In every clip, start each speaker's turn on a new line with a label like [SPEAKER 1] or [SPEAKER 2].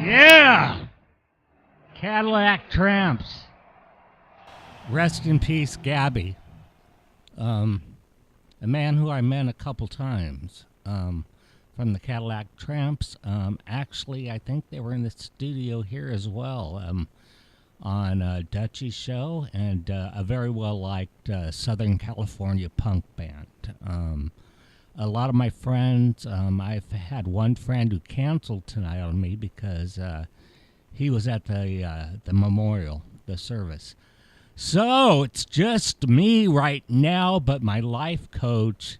[SPEAKER 1] Yeah! Cadillac Tramps. Rest in peace, Gabby. A man who I met a couple times from the Cadillac Tramps. Actually, I think they were in the studio here as well on Dutchie's show, and a very well-liked Southern California punk band. A lot of my friends, I've had one friend who canceled tonight on me because he was at the memorial, the service. So it's just me right now, but my life coach,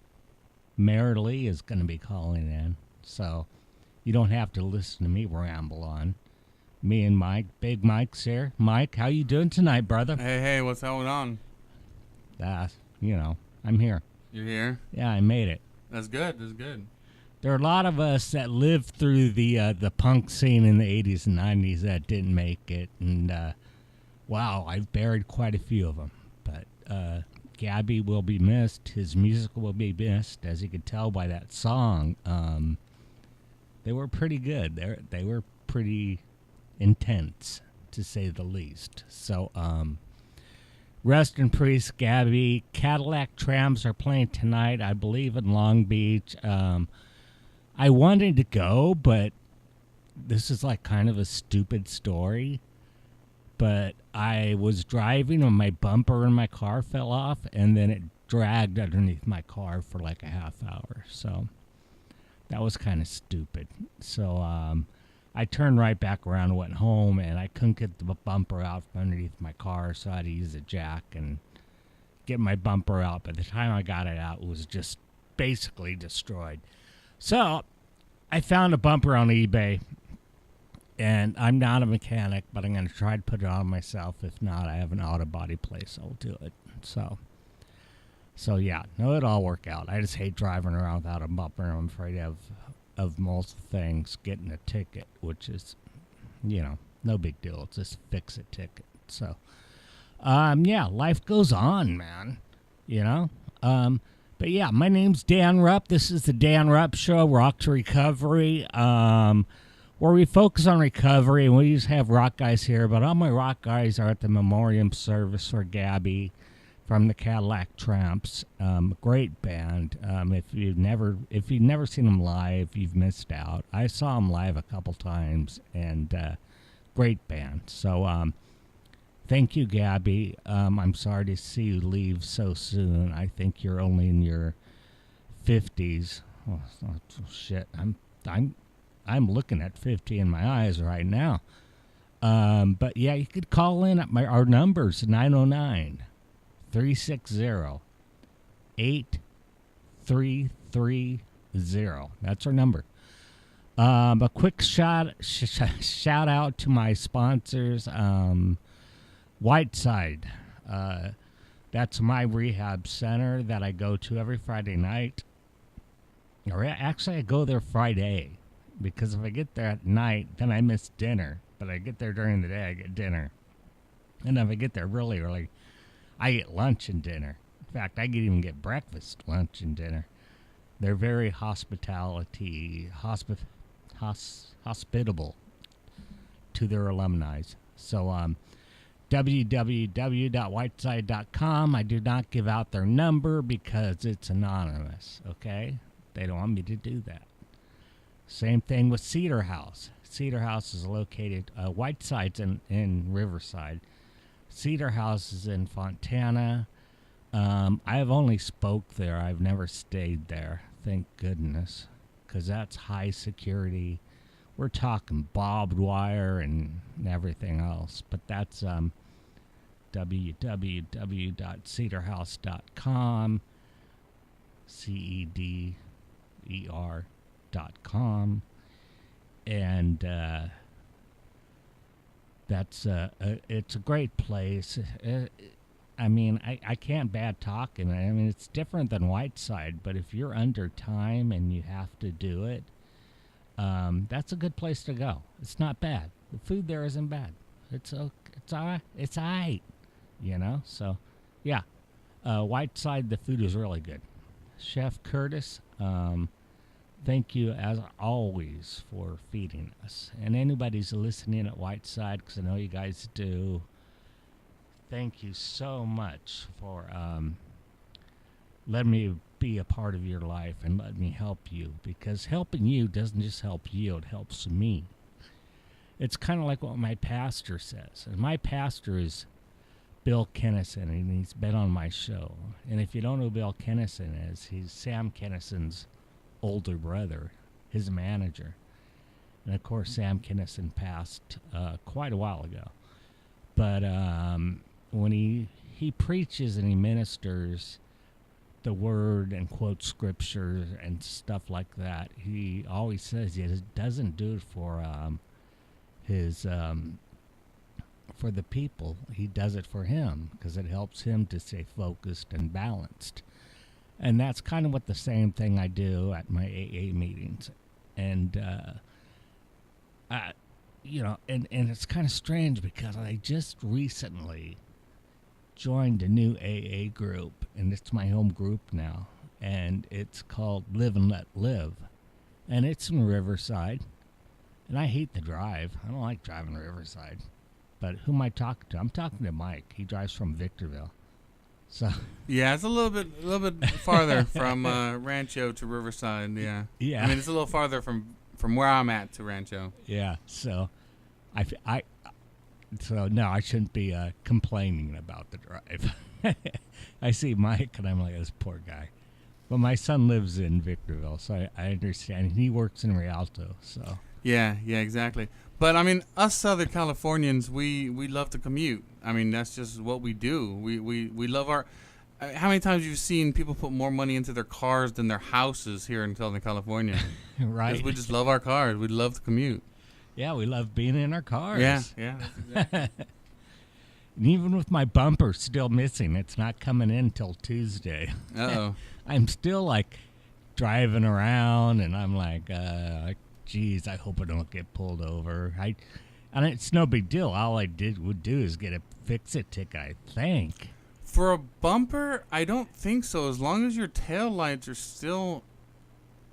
[SPEAKER 1] Mary Lee, is going to be calling in. So you don't have to listen to me ramble on. Me and Mike, Big Mike's here. Mike, how you doing tonight, brother?
[SPEAKER 2] Hey, what's going on?
[SPEAKER 1] I'm here.
[SPEAKER 2] You're here?
[SPEAKER 1] Yeah, I made it.
[SPEAKER 2] That's good.
[SPEAKER 1] There are a lot of us that lived through the punk scene in the 80s and 90s that didn't make it, and wow, I've buried quite a few of them. But Gabby will be missed. His music will be missed, as you could tell by that song. They were pretty good. They were pretty intense, to say the least. So, rest in peace, Gabby. Cadillac Tramps are playing tonight, I believe, in Long Beach. I wanted to go, but this is like kind of a stupid story. But I was driving and my bumper in my car fell off, and then it dragged underneath my car for like a half hour. So that was kind of stupid. So I turned right back around and went home, and I couldn't get the bumper out from underneath my car, so I had to use a jack and get my bumper out. By the time I got it out, it was just basically destroyed. So I found a bumper on eBay, and I'm not a mechanic, but I'm going to try to put it on myself. If not, I have an auto body place. I'll do it. So yeah, no, it'll all work out. I just hate driving around without a bumper. I'm afraid of most things getting a ticket, which is, no big deal. It's just fix a ticket. So, yeah, life goes on, man. But yeah, my name's Dan Rupp. This is the Dan Rupp Show, Rock to Recovery, where we focus on recovery, and we just have rock guys here. But all my rock guys are at the memoriam service for Gabby from the Cadillac Tramps. Great band. If you've never seen them live, you've missed out. I saw them live a couple times, and great band. So thank you, Gabby. I'm sorry to see you leave so soon. I think you're only in your 50s. Oh shit. I'm looking at 50 in my eyes right now. But yeah, you could call in at our numbers, 909-360-8330. That's our number. A quick shout out to my sponsors. Whiteside. That's my rehab center that I go to every Friday night. Or actually, I go there Friday, because if I get there at night, then I miss dinner. But I get there during the day, I get dinner. And if I get there really early, I get lunch and dinner. In fact, I can even get breakfast, lunch, and dinner. They're very hospitable to their alumni. So, www.whiteside.com. I do not give out their number because it's anonymous, okay? They don't want me to do that. Same thing with Cedar House. Cedar House is located, Whiteside's in Riverside. Cedar House is in Fontana. I have only spoke there. I've never stayed there, thank goodness, because that's high security. We're talking barbed wire and everything else, but that's www.cedarhouse.com, CEDER.com, and that's it's a great place. I mean, I can't bad talk him. I mean, it's different than Whiteside, but if you're under time and you have to do it, that's a good place to go. It's not bad. The food there isn't bad. It's all right, So, yeah, Whiteside, the food is really good. Chef Curtis, thank you, as always, for feeding us. And anybody's listening at Whiteside, because I know you guys do, thank you so much for letting me be a part of your life and letting me help you. Because helping you doesn't just help you, it helps me. It's kind of like what my pastor says. And my pastor is Bill Kennison, and he's been on my show. And if you don't know who Bill Kennison is, he's Sam Kennison's older brother, his manager. And of course, Sam Kennison passed quite a while ago. But when he preaches and he ministers the word and quotes scripture and stuff like that, he always says he doesn't do it for his for the people. He does it for him because it helps him to stay focused and balanced. And that's kind of what the same thing I do at my AA meetings. And and it's kind of strange because I just recently joined a new AA group, and it's my home group now, and it's called Live and Let Live, and it's in Riverside. And I hate the drive. I don't like driving Riverside. But who am I talking to? I'm talking to Mike. He drives from Victorville. So
[SPEAKER 2] yeah, it's a little bit farther from Rancho to Riverside. Yeah.
[SPEAKER 1] Yeah.
[SPEAKER 2] I mean, it's a little farther from where I'm at to Rancho.
[SPEAKER 1] Yeah. So I shouldn't be complaining about the drive. I see Mike and I'm like, this poor guy. But my son lives in Victorville, so I understand. He works in Rialto, so.
[SPEAKER 2] Yeah, exactly. But, I mean, us Southern Californians, we love to commute. I mean, that's just what we do. We love our... How many times you've seen people put more money into their cars than their houses here in Southern California?
[SPEAKER 1] Right.
[SPEAKER 2] Because we just love our cars. We love to commute.
[SPEAKER 1] Yeah, we love being in our cars.
[SPEAKER 2] Yeah, exactly.
[SPEAKER 1] And even with my bumper still missing, it's not coming in till Tuesday.
[SPEAKER 2] Uh-oh.
[SPEAKER 1] I'm still, like, driving around, and I'm like, geez, I hope I don't get pulled over. And it's no big deal. All I would do is get a fix-it ticket, I think.
[SPEAKER 2] For a bumper, I don't think so. As long as your tail lights are still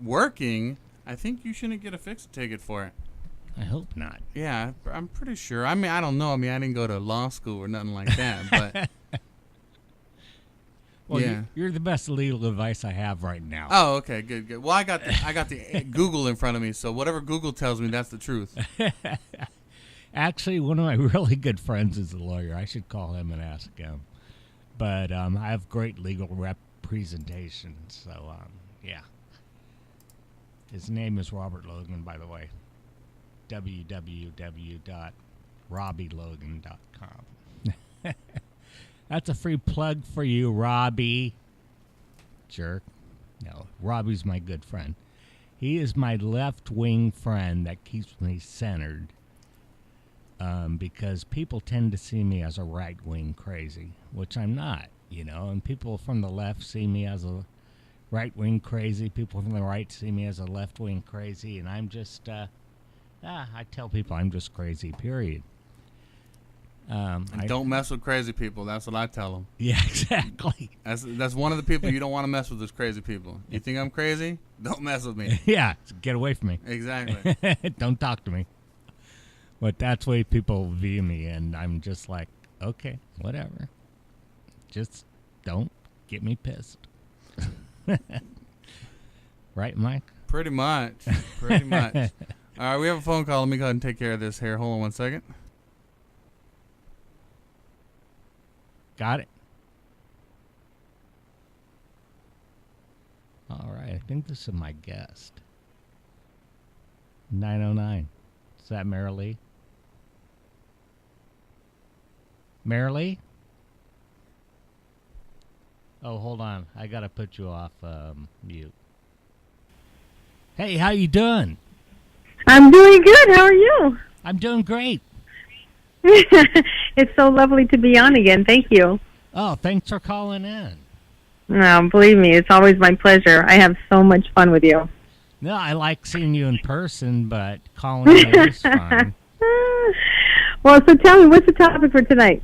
[SPEAKER 2] working, I think you shouldn't get a fix-it ticket for it.
[SPEAKER 1] I hope not.
[SPEAKER 2] Yeah, I'm pretty sure. I mean, I don't know. I mean, I didn't go to law school or nothing like that, but...
[SPEAKER 1] Well,
[SPEAKER 2] yeah.
[SPEAKER 1] You're the best legal advice I have right now.
[SPEAKER 2] Oh, okay, good. Well, I got the Google in front of me, so whatever Google tells me, that's the truth.
[SPEAKER 1] Actually, one of my really good friends is a lawyer. I should call him and ask him. But I have great legal representation, so yeah. His name is Robert Logan, by the way. www.robbielogan.com. That's a free plug for you, Robbie. Jerk. No, Robbie's my good friend. He is my left-wing friend that keeps me centered because people tend to see me as a right-wing crazy, which I'm not, and people from the left see me as a right-wing crazy. People from the right see me as a left-wing crazy, and I'm just, I tell people I'm just crazy, period.
[SPEAKER 2] Don't mess with crazy people. That's what I tell them.
[SPEAKER 1] Yeah, exactly.
[SPEAKER 2] That's one of the people you don't want to mess with is crazy people. You think I'm crazy? Don't mess with me.
[SPEAKER 1] Yeah, get away from me.
[SPEAKER 2] Exactly.
[SPEAKER 1] Don't talk to me. But that's the way people view me, and I'm just like, okay, whatever. Just don't get me pissed. Right, Mike?
[SPEAKER 2] Pretty much. All right, we have a phone call. Let me go ahead and take care of this here. Hold on one second.
[SPEAKER 1] Got it. All right. I think this is my guest. 909. Is that Marilee? Marilee? Oh, hold on. I got to put you off mute. Hey, how you doing?
[SPEAKER 3] I'm doing good. How are you?
[SPEAKER 1] I'm doing great.
[SPEAKER 3] It's so lovely to be on again. Thank you.
[SPEAKER 1] Oh, thanks for calling in.
[SPEAKER 3] No, believe me, it's always my pleasure. I have so much fun with you.
[SPEAKER 1] No, I like seeing you in person, but calling you is fun.
[SPEAKER 3] Well, so tell me, what's the topic for tonight?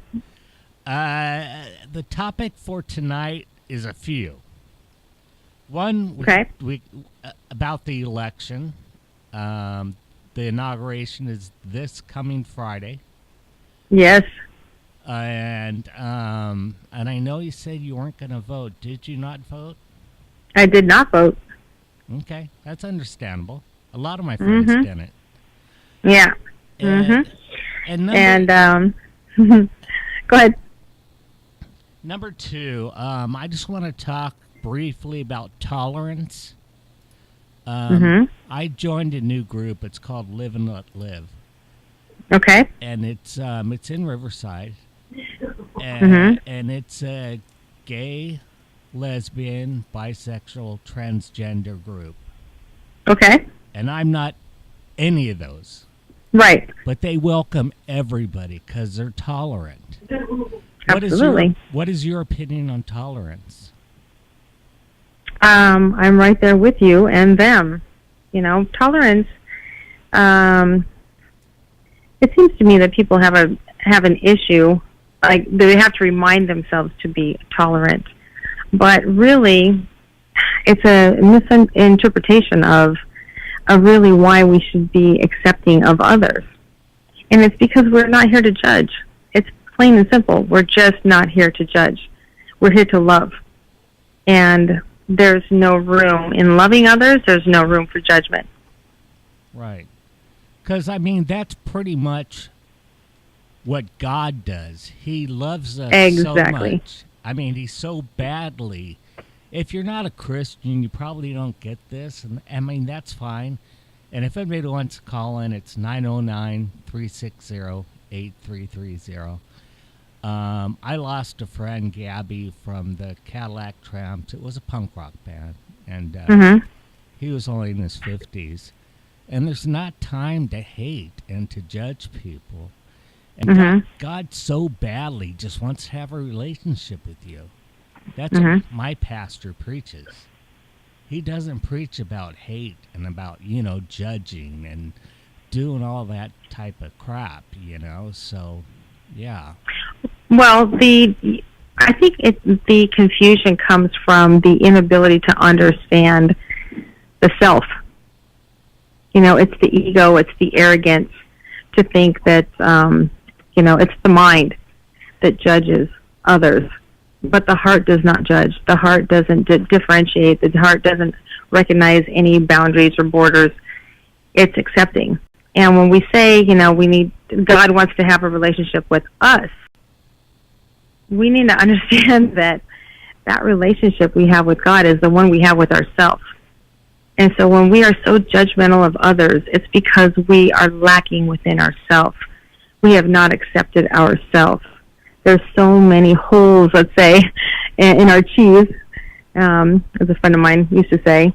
[SPEAKER 1] The topic for tonight is a few. One,
[SPEAKER 3] Okay.
[SPEAKER 1] About the election. The inauguration is this coming Friday.
[SPEAKER 3] Yes.
[SPEAKER 1] And I know you said you weren't going to vote. Did you not vote?
[SPEAKER 3] I did not vote.
[SPEAKER 1] Okay, that's understandable. A lot of my friends didn't.
[SPEAKER 3] Yeah.
[SPEAKER 1] And,
[SPEAKER 3] Go ahead.
[SPEAKER 1] Number two, I just want to talk briefly about tolerance. I joined a new group. It's called Live and Let Live.
[SPEAKER 3] Okay.
[SPEAKER 1] And it's in Riverside. And it's a gay, lesbian, bisexual, transgender group.
[SPEAKER 3] Okay.
[SPEAKER 1] And I'm not any of those.
[SPEAKER 3] Right.
[SPEAKER 1] But they welcome everybody because they're tolerant.
[SPEAKER 3] Absolutely.
[SPEAKER 1] What is your opinion on tolerance?
[SPEAKER 3] I'm right there with you and them. You know, tolerance. It seems to me that people have an issue, like they have to remind themselves to be tolerant, but really, it's a misinterpretation of really why we should be accepting of others, and it's because we're not here to judge. It's plain and simple. We're just not here to judge. We're here to love, and there's no room in loving others. There's no room for judgment.
[SPEAKER 1] Right. Because, I mean, that's pretty much what God does. He loves us so much. I mean, He's so badly. If you're not a Christian, you probably don't get this. And I mean, that's fine. And if anybody wants to call in, it's 909-360-8330. I lost a friend, Gabby, from the Cadillac Tramps. It was a punk rock band. And he was only in his 50s. And there's not time to hate and to judge people. And God so badly just wants to have a relationship with you. That's what my pastor preaches. He doesn't preach about hate and about, judging and doing all that type of crap, So, yeah.
[SPEAKER 3] Well, I think the confusion comes from the inability to understand the self. It's the ego, it's the arrogance to think that, it's the mind that judges others. But the heart does not judge. The heart doesn't differentiate. The heart doesn't recognize any boundaries or borders. It's accepting. And when we say, God wants to have a relationship with us, we need to understand that relationship we have with God is the one we have with ourselves. And so when we are so judgmental of others, it's because we are lacking within ourselves. We have not accepted ourselves. There's so many holes, let's say, in our cheese, as a friend of mine used to say,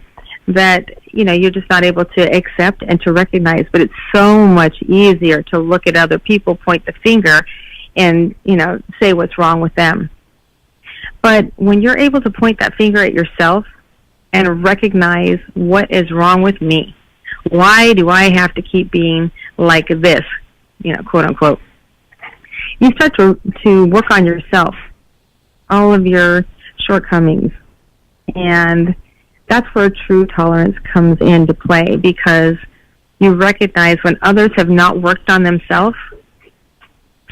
[SPEAKER 3] that, you're just not able to accept and to recognize. But it's so much easier to look at other people, point the finger, and, say what's wrong with them. But when you're able to point that finger at yourself and recognize what is wrong with me, why do I have to keep being like this, quote unquote, you start to work on yourself, all of your shortcomings. And that's where true tolerance comes into play, because you recognize when others have not worked on themselves,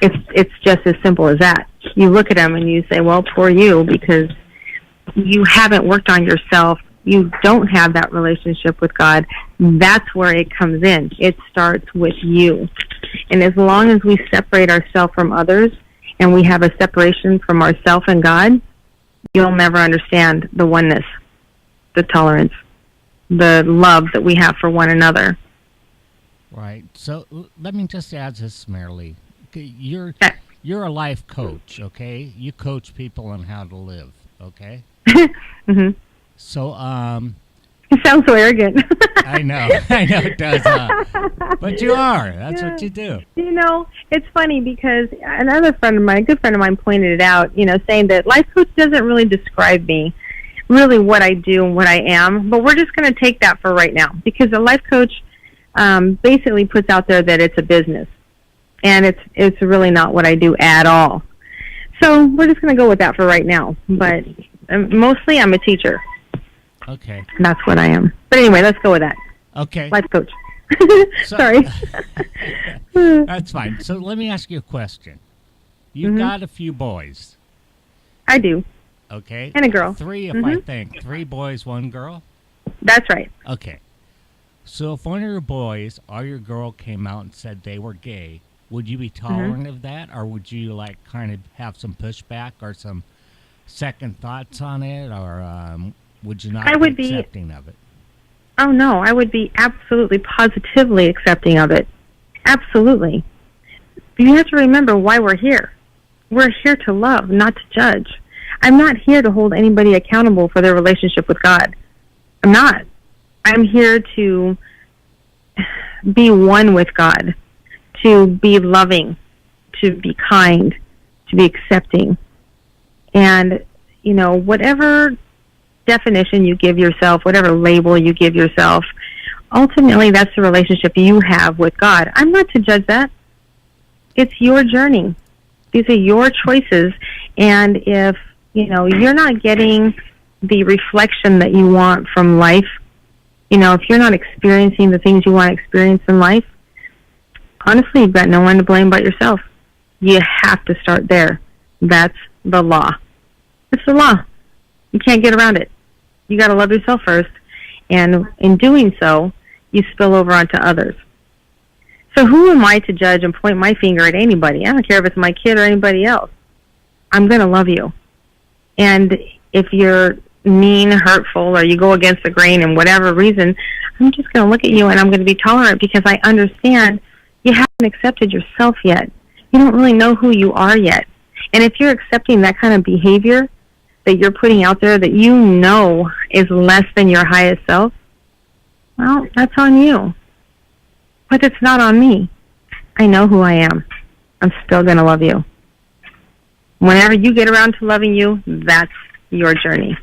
[SPEAKER 3] it's just as simple as that. You look at them and you say, well, poor you, because you haven't worked on yourself. You don't have that relationship with God. That's where it comes in. It starts with you. And as long as we separate ourselves from others and we have a separation from ourselves and God, you'll never understand the oneness, the tolerance, the love that we have for one another.
[SPEAKER 1] Right. So let me just add this, Marilee. Okay, you're a life coach, okay? You coach people on how to live, okay? So,
[SPEAKER 3] it sounds so arrogant.
[SPEAKER 1] I know it does, but you are. That's what you do.
[SPEAKER 3] It's funny because another friend of mine, a good friend of mine, pointed it out, saying that life coach doesn't really describe me, really what I do and what I am, but we're just going to take that for right now, because a life coach basically puts out there that it's a business, and it's really not what I do at all. So we're just going to go with that for right now, but mostly I'm a teacher.
[SPEAKER 1] Okay.
[SPEAKER 3] That's what I am. But anyway, let's go with that.
[SPEAKER 1] Okay.
[SPEAKER 3] Life coach.
[SPEAKER 1] So-
[SPEAKER 3] Sorry.
[SPEAKER 1] That's fine. So let me ask you a question. You've got a few boys,
[SPEAKER 3] I do.
[SPEAKER 1] okay?
[SPEAKER 3] And a girl.
[SPEAKER 1] 3, if I think. 3 boys, 1 girl?
[SPEAKER 3] That's right.
[SPEAKER 1] Okay. So if one of your boys or your girl came out and said they were gay, would you be tolerant of that? Or would you, like, kind of have some pushback or some second thoughts on it? Or would you not
[SPEAKER 3] I would
[SPEAKER 1] be
[SPEAKER 3] be-
[SPEAKER 1] accepting of it?
[SPEAKER 3] Oh, no, I would be absolutely, positively accepting of it. Absolutely. You have to remember why we're here. We're here to love, not to judge. I'm not here to hold anybody accountable for their relationship with God. I'm not. I'm here to be one with God, to be loving, to be kind, to be accepting. And, you know, whatever definition you give yourself, whatever label you give yourself, ultimately that's the relationship you have with God. I'm not to judge that. It's your journey. These are your choices. And if, you know, you're not getting the reflection that you want from life, you know, if you're not experiencing the things you want to experience in life, honestly, you've got no one to blame but yourself. You have to start there. That's the law. It's the law. You can't get around it. You got to love yourself first. And in doing so, you spill over onto others. So who am I to judge and point my finger at anybody? I don't care if it's my kid or anybody else. I'm going to love you. And if you're mean, hurtful, or you go against the grain in whatever reason, I'm just going to look at you and I'm going to be tolerant because I understand you haven't accepted yourself yet. You don't really know who you are yet. And if you're accepting that kind of behavior that you're putting out there that you know is less than your highest self, well, that's on you. But it's not on me. I know who I am. I'm still going to love you. Whenever you get around to loving you, that's your journey.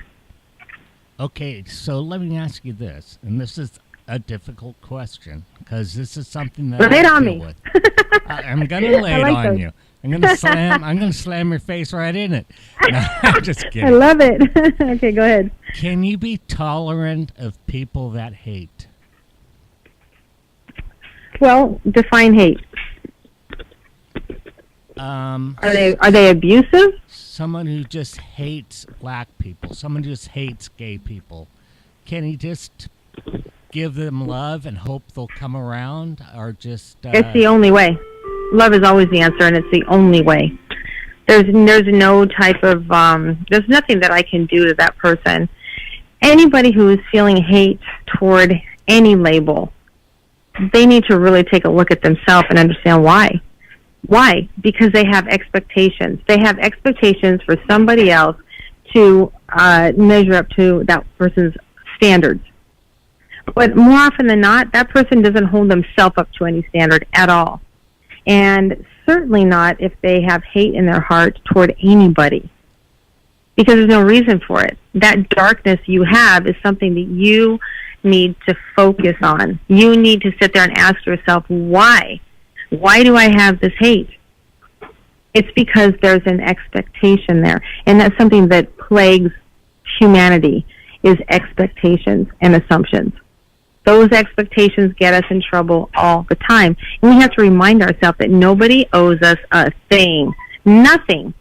[SPEAKER 1] Okay, so let me ask you this, and this is a difficult question because this is something that
[SPEAKER 3] Lay it
[SPEAKER 1] I
[SPEAKER 3] on
[SPEAKER 1] deal
[SPEAKER 3] me.
[SPEAKER 1] with. I'm gonna lay it
[SPEAKER 3] like
[SPEAKER 1] on
[SPEAKER 3] those.
[SPEAKER 1] you. I'm gonna slam your face right in it. No, I'm just
[SPEAKER 3] I
[SPEAKER 1] kidding.
[SPEAKER 3] love it. Okay, go ahead.
[SPEAKER 1] Can you be tolerant of people that hate?
[SPEAKER 3] Well, define hate.
[SPEAKER 1] Um,
[SPEAKER 3] Are they abusive?
[SPEAKER 1] someone who just hates black people, someone who just hates gay people. Can he just give them love and hope they'll come around, or just?
[SPEAKER 3] It's the only way. Love is always the answer, and it's the only way. There's no type of there's nothing that I can do to that person. Anybody who is feeling hate toward any label, they need to really take a look at themselves and understand why. Why? Because they have expectations. They have expectations for somebody else to measure up to that person's standards. But more often than not, that person doesn't hold themselves up to any standard at all. And certainly not if they have hate in their heart toward anybody. Because there's no reason for it. That darkness you have is something that you need to focus on. You need to sit there and ask yourself, why? Why do I have this hate? It's because there's an expectation there. And that's something that plagues humanity, is expectations and assumptions. Those expectations get us in trouble all the time. And we have to remind ourselves that nobody owes us a thing. Nothing.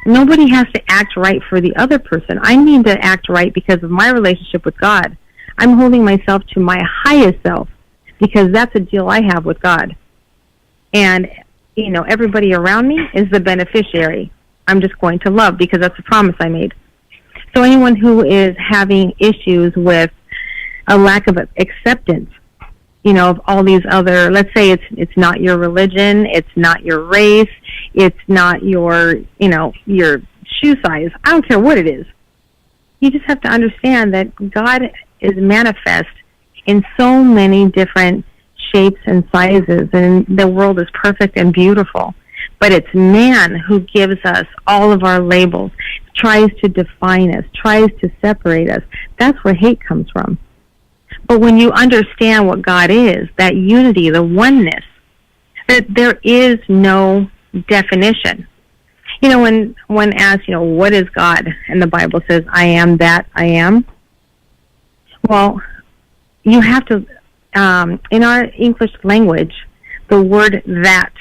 [SPEAKER 3] Nobody has to act right for the other person. I need to act right because of my relationship with God. I'm holding myself to my highest self because that's a deal I have with God. And, you know, everybody around me is the beneficiary. I'm just going to love because that's a promise I made. So anyone who is having issues with a lack of acceptance, you know, of all these other, let's say it's not your religion, it's not your race, it's not your, you know, your shoe size. I don't care what it is. You just have to understand that God is manifest in so many different shapes and sizes, and the world is perfect and beautiful. But it's man who gives us all of our labels, tries to define us, tries to separate us. That's where hate comes from. But when you understand what God is, that unity, the oneness, that there is no definition. You know, when asked, you know, what is God? And the Bible says, I am that I am. Well, you have to, in our English language, the word that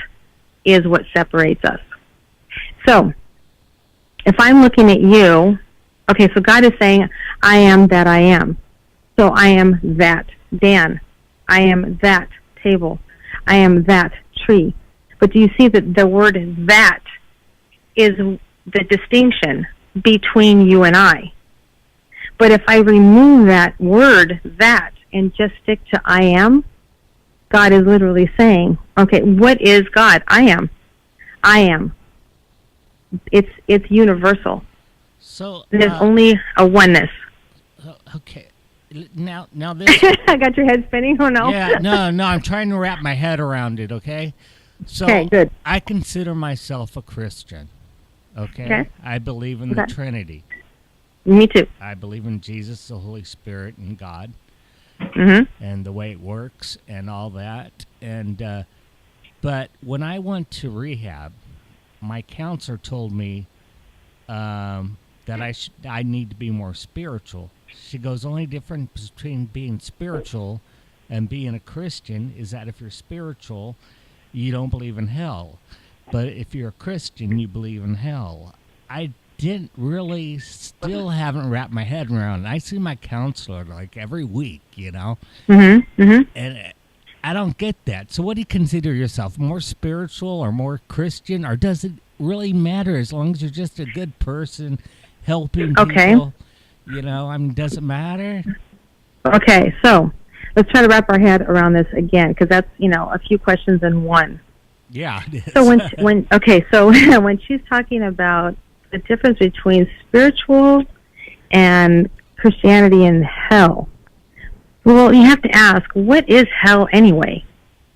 [SPEAKER 3] is what separates us. So, if I'm looking at you, okay, so God is saying, I am that I am. So I am that Dan. I am that table. I am that tree. But do you see that the word that is the distinction between you and I? But if I remove that word, that, and just stick to I am, God is literally saying, okay, what is God? I am. I am. It's universal.
[SPEAKER 1] So
[SPEAKER 3] there's only a oneness.
[SPEAKER 1] Okay. Now this.
[SPEAKER 3] I got your head spinning. Oh no.
[SPEAKER 1] Yeah, no. I'm trying to wrap my head around it. Okay. So
[SPEAKER 3] okay, good.
[SPEAKER 1] I consider myself a Christian. Okay. I believe in the Trinity.
[SPEAKER 3] Me too.
[SPEAKER 1] I believe in Jesus, the Holy Spirit, and God, and the way it works, and all that. And but when I went to rehab, my counselor told me that I need to be more spiritual. She goes, only difference between being spiritual and being a Christian is that if you're spiritual, you don't believe in hell. But if you're a Christian, you believe in hell. I didn't really, still haven't wrapped my head around it. I see my counselor like every week, you know? And I don't get that. So what do you consider yourself, more spiritual or more Christian? Or does it really matter as long as you're just a good person helping people? You know, I mean, does it matter?
[SPEAKER 3] Okay, so let's try to wrap our head around this again, because that's, you know, a few questions in one.
[SPEAKER 1] Yeah, it is.
[SPEAKER 3] So when she's talking about the difference between spiritual and Christianity and hell, well, you have to ask, what is hell anyway?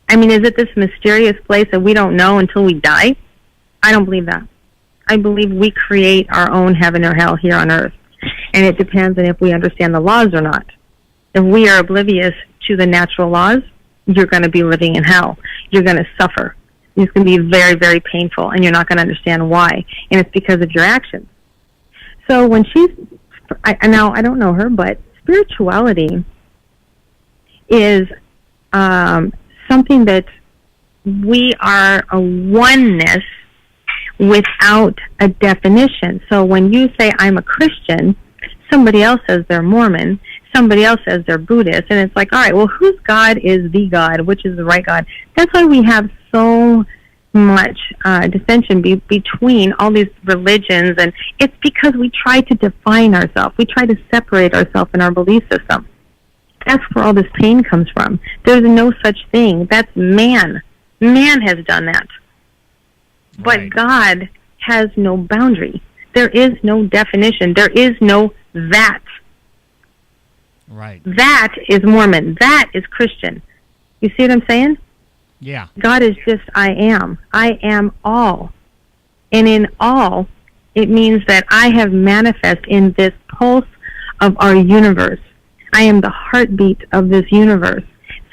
[SPEAKER 3] I mean, is it this mysterious place that we don't know until we die? I don't believe that. I believe we create our own heaven or hell here on earth. And it depends on if we understand the laws or not. If we are oblivious to the natural laws, you're going to be living in hell. You're going to suffer. It's going to be very, very painful, and you're not going to understand why. And it's because of your actions. So when now I don't know her, but spirituality is something that we are a oneness without a definition. So when you say I'm a Christian, somebody else says they're Mormon, somebody else says they're Buddhist, and it's like, all right, well, whose God is the God? Which is the right God? That's why we have so much dissension between all these religions, and it's because we try to define ourselves. We try to separate ourselves in our belief system. That's where all this pain comes from. There's no such thing. That's man. Man has done that. But
[SPEAKER 1] Right.
[SPEAKER 3] God has no boundary. There is no definition. There is no that.
[SPEAKER 1] Right.
[SPEAKER 3] That is Mormon. That is Christian. You see what I'm saying?
[SPEAKER 1] Yeah.
[SPEAKER 3] God is just I am. I am all. And in all, it means that I have manifest in this pulse of our universe. I am the heartbeat of this universe.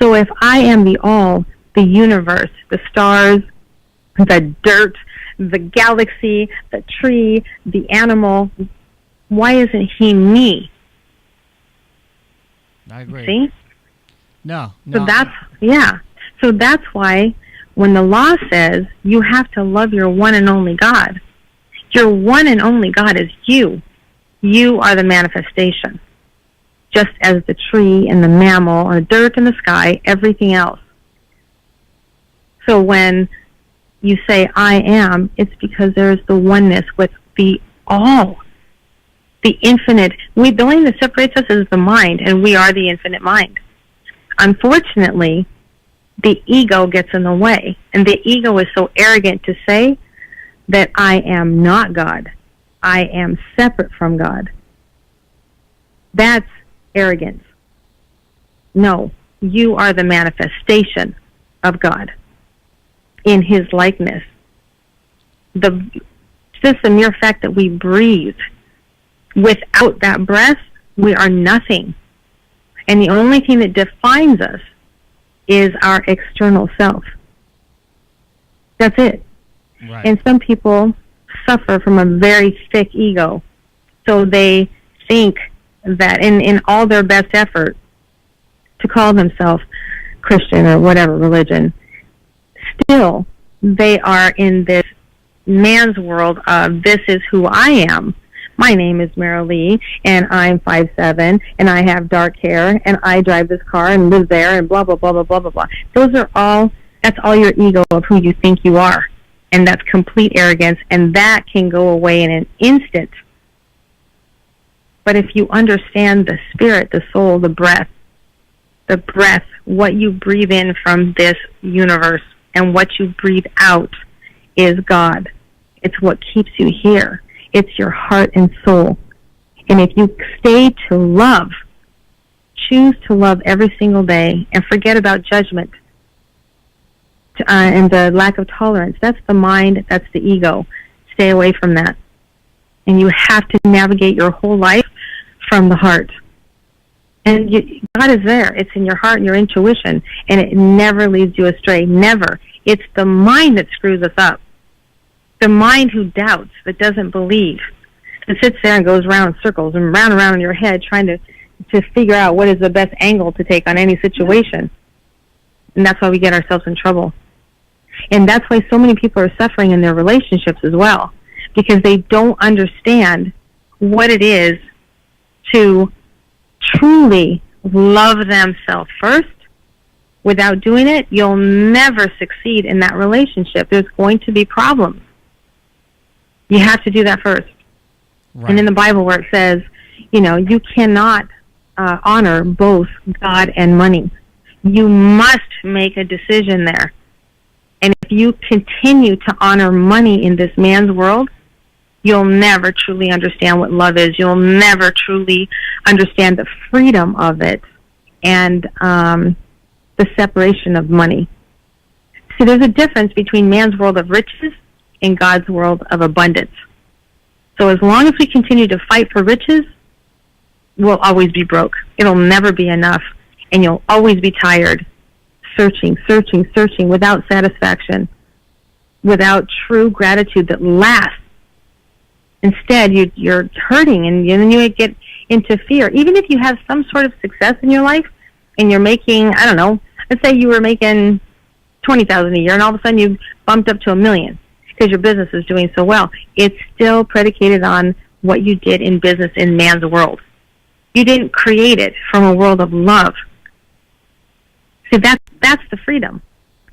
[SPEAKER 3] So if I am the all, the universe, the stars, the dirt, the galaxy, the tree, the animal, why isn't he me?
[SPEAKER 1] I agree.
[SPEAKER 3] See?
[SPEAKER 1] No.
[SPEAKER 3] So that's why when the law says you have to love your one and only God, your one and only God is you. You are the manifestation. Just as the tree and the mammal and the dirt and the sky, everything else. So when you say I am, it's because there's the oneness with the all. The infinite. The only thing that separates us is the mind, and we are the infinite mind. Unfortunately, the ego gets in the way, and the ego is so arrogant to say that I am not God. I am separate from God. That's arrogance. No, you are the manifestation of God in his likeness. Just the mere fact that we breathe, without that breath, we are nothing. And the only thing that defines us is our external self. That's it.
[SPEAKER 1] Right.
[SPEAKER 3] And some people suffer from a very thick ego. So they think that in all their best effort to call themselves Christian or whatever religion, still they are in this man's world of, this is who I am. My name is Marilee, and I'm 5'7", and I have dark hair, and I drive this car and live there, and blah, blah, blah, blah, blah, blah, blah. That's all your ego of who you think you are. And that's complete arrogance, and that can go away in an instant. But if you understand the spirit, the soul, the breath, what you breathe in from this universe and what you breathe out is God. It's what keeps you here. It's your heart and soul. And if you stay to love, choose to love every single day and forget about judgment and the lack of tolerance, that's the mind, that's the ego. Stay away from that. And you have to navigate your whole life from the heart. And God is there. It's in your heart and your intuition, and it never leads you astray. Never. It's the mind that screws us up. The mind who doubts, that doesn't believe, that sits there and goes round in circles and round in your head trying to figure out what is the best angle to take on any situation. And that's why we get ourselves in trouble. And that's why so many people are suffering in their relationships as well, because they don't understand what it is to truly love themselves first. Without doing it, you'll never succeed in that relationship. There's going to be problems. You have to do that first. Right. And in the Bible where it says, you cannot honor both God and money. You must make a decision there. And if you continue to honor money in this man's world, you'll never truly understand what love is. You'll never truly understand the freedom of it and the separation of money. See, there's a difference between man's world of riches and God's world of abundance. So as long as we continue to fight for riches, we'll always be broke. It'll never be enough, and you'll always be tired, searching without satisfaction, without true gratitude that lasts. Instead, you're hurting, and then you get into fear. Even if you have some sort of success in your life, and you're making, I don't know, let's say you were making $20,000 a year, and all of a sudden you bumped up to $1 million because your business is doing so well. It's still predicated on what you did in business in man's world. You didn't create it from a world of love. See, that's the freedom.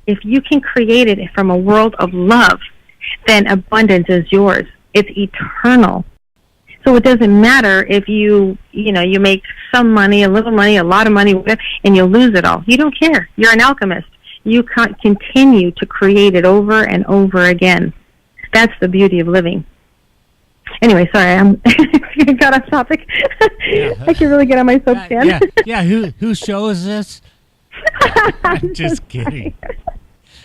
[SPEAKER 3] If you can create it from a world of love, then abundance is yours. It's eternal. So it doesn't matter if you make some money, a little money, a lot of money, and you lose it all. You don't care. You're an alchemist. You can't continue to create it over and over again. That's the beauty of living. Anyway, sorry, I got off topic. Yeah. I can really get on my soapstand.
[SPEAKER 1] Yeah. Whose show is this? I'm just kidding.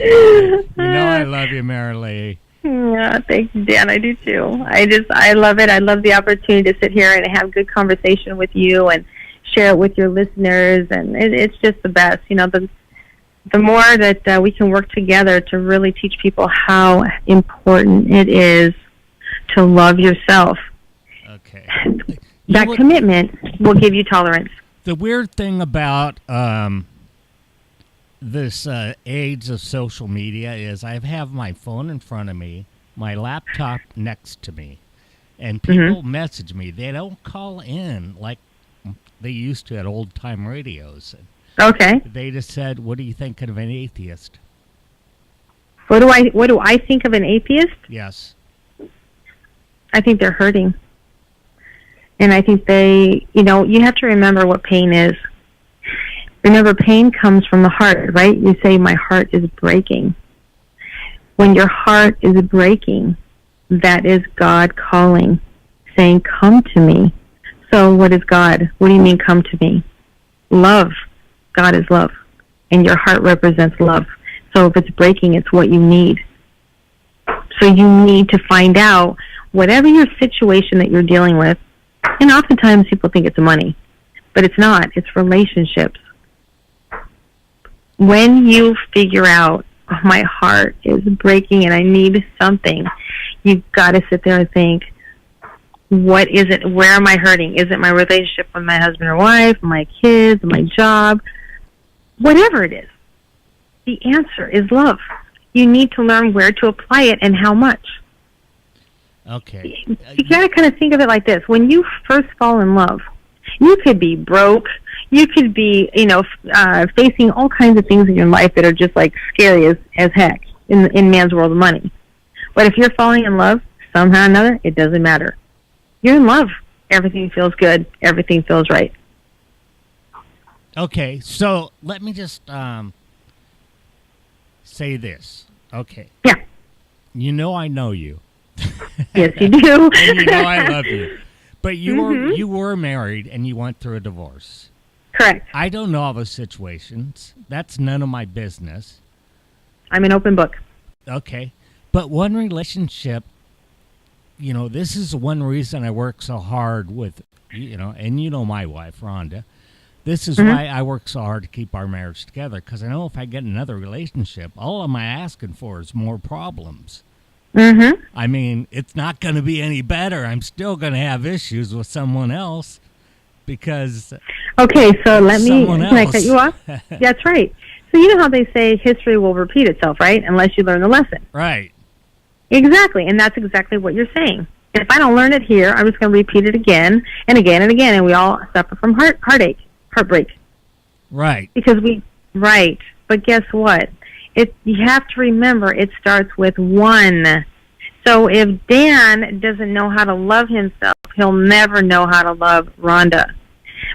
[SPEAKER 1] I love you, Marilee.
[SPEAKER 3] Yeah, thanks, Dan. I do too. I love it. I love the opportunity to sit here and have good conversation with you and share it with your listeners, and it's just the best. The more that we can work together to really teach people how important it is to love yourself.
[SPEAKER 1] Okay.
[SPEAKER 3] That commitment will give you tolerance.
[SPEAKER 1] The weird thing about this age of social media is I have my phone in front of me, my laptop next to me, and people message me. They don't call in like they used to at old-time radios.
[SPEAKER 3] Okay.
[SPEAKER 1] They just said, "What do you think of an atheist?"
[SPEAKER 3] What do I think of an atheist?
[SPEAKER 1] Yes.
[SPEAKER 3] I think they're hurting. And I think you have to remember what pain is. Remember, pain comes from the heart, right? You say, my heart is breaking. When your heart is breaking, that is God calling, saying, come to me. So what is God? What do you mean, come to me? Love. God is love. And your heart represents love. So if it's breaking, it's what you need. So you need to find out whatever your situation that you're dealing with, and oftentimes people think it's money, but it's not. It's relationships. When you figure out, oh, my heart is breaking and I need something, you've got to sit there and think, What is it? Where am I hurting? Is it my relationship with my husband or wife, my kids, my job? Whatever it is, the answer is love. You need to learn where to apply it and how much.
[SPEAKER 1] Okay.
[SPEAKER 3] You got to kind of think of it like this. When you first fall in love, you could be broke. You could be, facing all kinds of things in your life that are just like scary as heck in man's world of money. But if you're falling in love, somehow or another, it doesn't matter. You're in love. Everything feels good. Everything feels right.
[SPEAKER 1] Okay, so let me just say this. Okay.
[SPEAKER 3] Yeah.
[SPEAKER 1] I know you.
[SPEAKER 3] Yes, you do.
[SPEAKER 1] And I love you. But you were married and you went through a divorce.
[SPEAKER 3] Correct.
[SPEAKER 1] I don't know all those situations. That's none of my business.
[SPEAKER 3] I'm an open book.
[SPEAKER 1] Okay. But one relationship, this is one reason I work so hard with, and my wife, Rhonda. This is why I work so hard to keep our marriage together, because I know if I get another relationship, all am I asking for is more problems.
[SPEAKER 3] Mm-hmm.
[SPEAKER 1] I mean, it's not going to be any better. I'm still going to have issues with someone else because.
[SPEAKER 3] Okay, so can I cut you off? That's right. So you know how they say history will repeat itself, right? Unless you learn the lesson.
[SPEAKER 1] Right.
[SPEAKER 3] Exactly, and that's exactly what you're saying. If I don't learn it here, I'm just going to repeat it again and again and again, and we all suffer from heartbreak.
[SPEAKER 1] Right.
[SPEAKER 3] Right. But guess what? You have to remember it starts with one. So if Dan doesn't know how to love himself, he'll never know how to love Rhonda.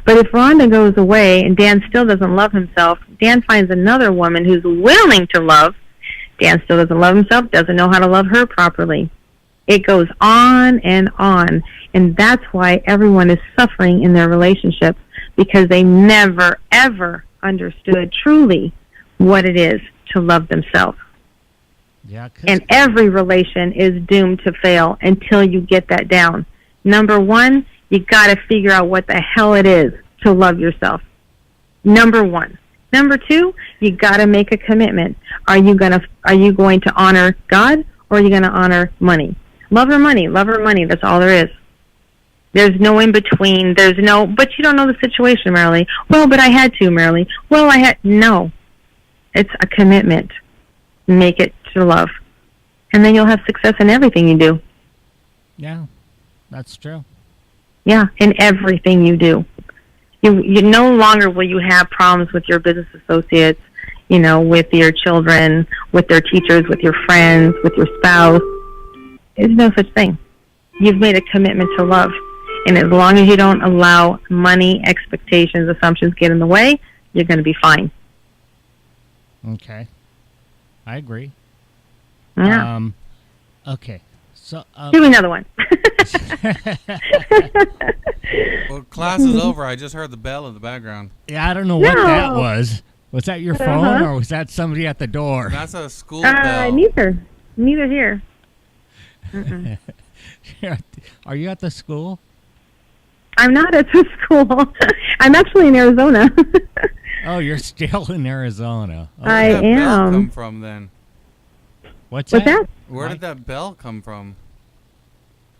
[SPEAKER 3] But if Rhonda goes away and Dan still doesn't love himself, Dan finds another woman who's willing to love. Dan still doesn't love himself, doesn't know how to love her properly. It goes on, and that's why everyone is suffering in their relationships, because they never, ever understood truly what it is to love themselves.
[SPEAKER 1] Yeah,
[SPEAKER 3] and every relation is doomed to fail until you get that down. Number one, you got to figure out what the hell it is to love yourself. Number one. Number two, you got to make a commitment. Are you going to honor God, or are you going to honor money? Love or money, love or money. That's all there is. There's no in between. But you don't know the situation, Marilee. Well, but I had to, Marilee. Well, no. It's a commitment. Make it to love. And then you'll have success in everything you do.
[SPEAKER 1] Yeah, that's true.
[SPEAKER 3] Yeah, in everything you do. You no longer will you have problems with your business associates, with your children, with their teachers, with your friends, with your spouse. There's no such thing. You've made a commitment to love. And as long as you don't allow money, expectations, assumptions get in the way, you're going to be fine.
[SPEAKER 1] Okay. I agree.
[SPEAKER 3] Yeah.
[SPEAKER 1] Okay. So,
[SPEAKER 3] give me another one.
[SPEAKER 2] Well, class is over. I just heard the bell in the background.
[SPEAKER 1] Yeah, I don't know what that was. Was that your phone, or was that somebody at the door?
[SPEAKER 2] That's a school bell.
[SPEAKER 3] Neither here.
[SPEAKER 1] Are you at the school?
[SPEAKER 3] I'm not at the school. I'm actually in Arizona.
[SPEAKER 1] Oh, you're still in Arizona. Okay.
[SPEAKER 3] I am.
[SPEAKER 2] Where did that bell come from then?
[SPEAKER 1] What's
[SPEAKER 3] that?
[SPEAKER 2] Where did that bell come from?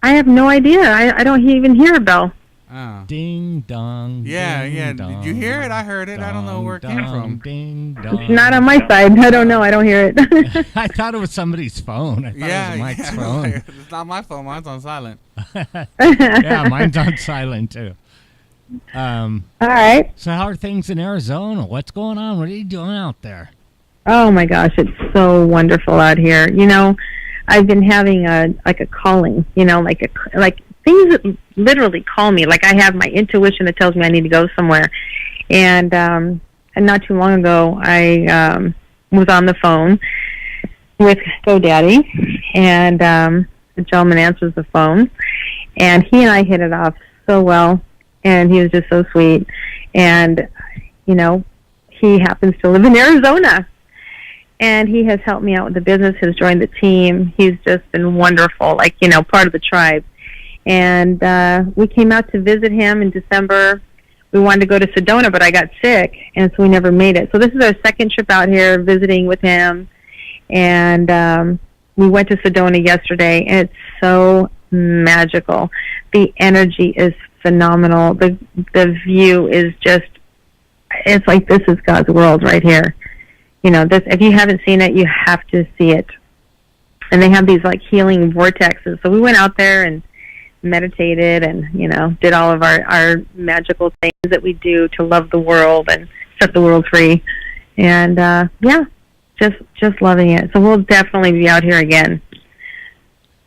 [SPEAKER 3] I have no idea. I don't even hear a bell.
[SPEAKER 2] Oh.
[SPEAKER 1] Ding dong.
[SPEAKER 2] Yeah,
[SPEAKER 1] ding,
[SPEAKER 2] yeah.
[SPEAKER 1] Dong,
[SPEAKER 2] Did you hear it? I heard it. I don't know where it came from.
[SPEAKER 1] Ding dong.
[SPEAKER 3] It's not on my side. I don't know. I don't hear it.
[SPEAKER 1] I thought it was somebody's phone. I thought it was Mike's phone.
[SPEAKER 2] It's not my phone. Mine's on silent.
[SPEAKER 1] Yeah, mine's on silent too.
[SPEAKER 3] All right.
[SPEAKER 1] So how are things in Arizona? What's going on? What are you doing out there?
[SPEAKER 3] Oh my gosh, it's so wonderful out here. I've been having a calling. Like things that literally call me. Like I have my intuition that tells me I need to go somewhere. And not too long ago, I was on the phone with GoDaddy, and the gentleman answers the phone, and he and I hit it off so well, and he was just so sweet. And he happens to live in Arizona. And he has helped me out with the business, has joined the team. He's just been wonderful, part of the tribe. And we came out to visit him in December. We wanted to go to Sedona, but I got sick, and so we never made it. So this is our second trip out here visiting with him. And we went to Sedona yesterday, and it's so magical. The energy is phenomenal. The view is just, it's like this is God's world right here. You know, this, if you haven't seen it, you have to see it. And they have these like healing vortexes. So we went out there and meditated and, you know, did all of our magical things that we do to love the world and set the world free. And yeah, just loving it. So we'll definitely be out here again.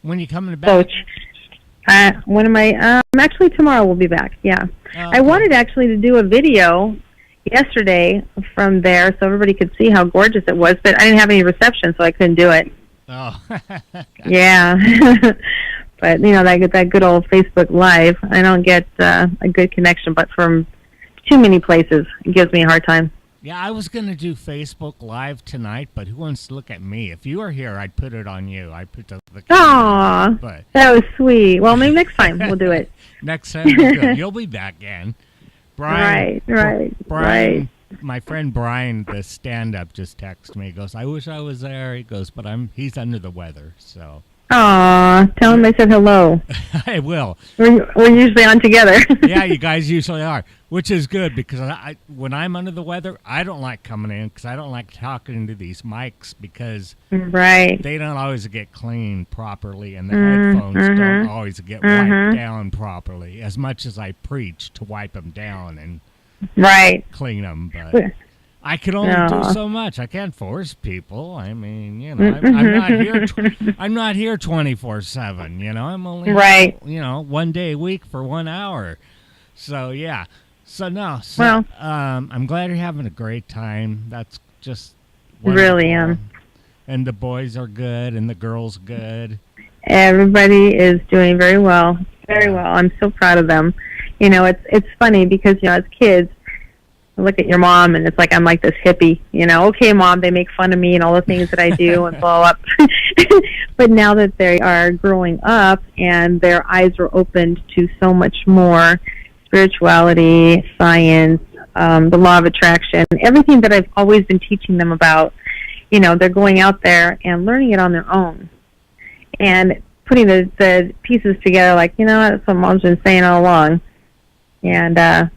[SPEAKER 1] When you coming back?
[SPEAKER 3] When am I? Actually, tomorrow we'll be back. Yeah, I wanted actually to do a video yesterday from there so everybody could see how gorgeous it was, but I didn't have any reception, so I couldn't do it.
[SPEAKER 1] Oh,
[SPEAKER 3] yeah. But you know, that good old Facebook Live, I don't get a good connection, but from too many places, it gives me a hard time.
[SPEAKER 1] Yeah, I was going to do Facebook Live tonight, but who wants to look at me? If you were here, I'd put it on you. I'd put the
[SPEAKER 3] camera,
[SPEAKER 1] but
[SPEAKER 3] that was sweet. Well, maybe next time we'll do it.
[SPEAKER 1] Next time we'll do it. You'll be back again. Brian,
[SPEAKER 3] Right.
[SPEAKER 1] My friend Brian, the stand-up, just texted me. He goes, I wish I was there. He goes, but he's under the weather, so.
[SPEAKER 3] Aw, tell him I said hello.
[SPEAKER 1] I will.
[SPEAKER 3] We're usually on together.
[SPEAKER 1] Yeah, you guys usually are, which is good because when I'm under the weather, I don't like coming in because I don't like talking into these mics because they don't always get cleaned properly and the headphones don't always get wiped down properly as much as I preach to wipe them down and clean them. But I can only do so much. I can't force people. I mean, you know, I'm not here. I'm not here 24/7. You know, I'm only you know, 1 day a week for 1 hour. So yeah. So no. So,
[SPEAKER 3] well,
[SPEAKER 1] I'm glad you're having a great time. That's just wonderful.
[SPEAKER 3] Really am.
[SPEAKER 1] And the boys are good, and the girls good.
[SPEAKER 3] Everybody is doing very well. Very well. I'm so proud of them. You know, it's funny because, you know, as kids, look at your mom and it's like I'm like this hippie, you know, okay mom, they make fun of me and all the things that I do and blow up. But now that they are growing up and their eyes are opened to so much more spirituality, science, the law of attraction, everything that I've always been teaching them about, you know, they're going out there and learning it on their own and putting the pieces together like, you know, that's what mom's been saying all along. And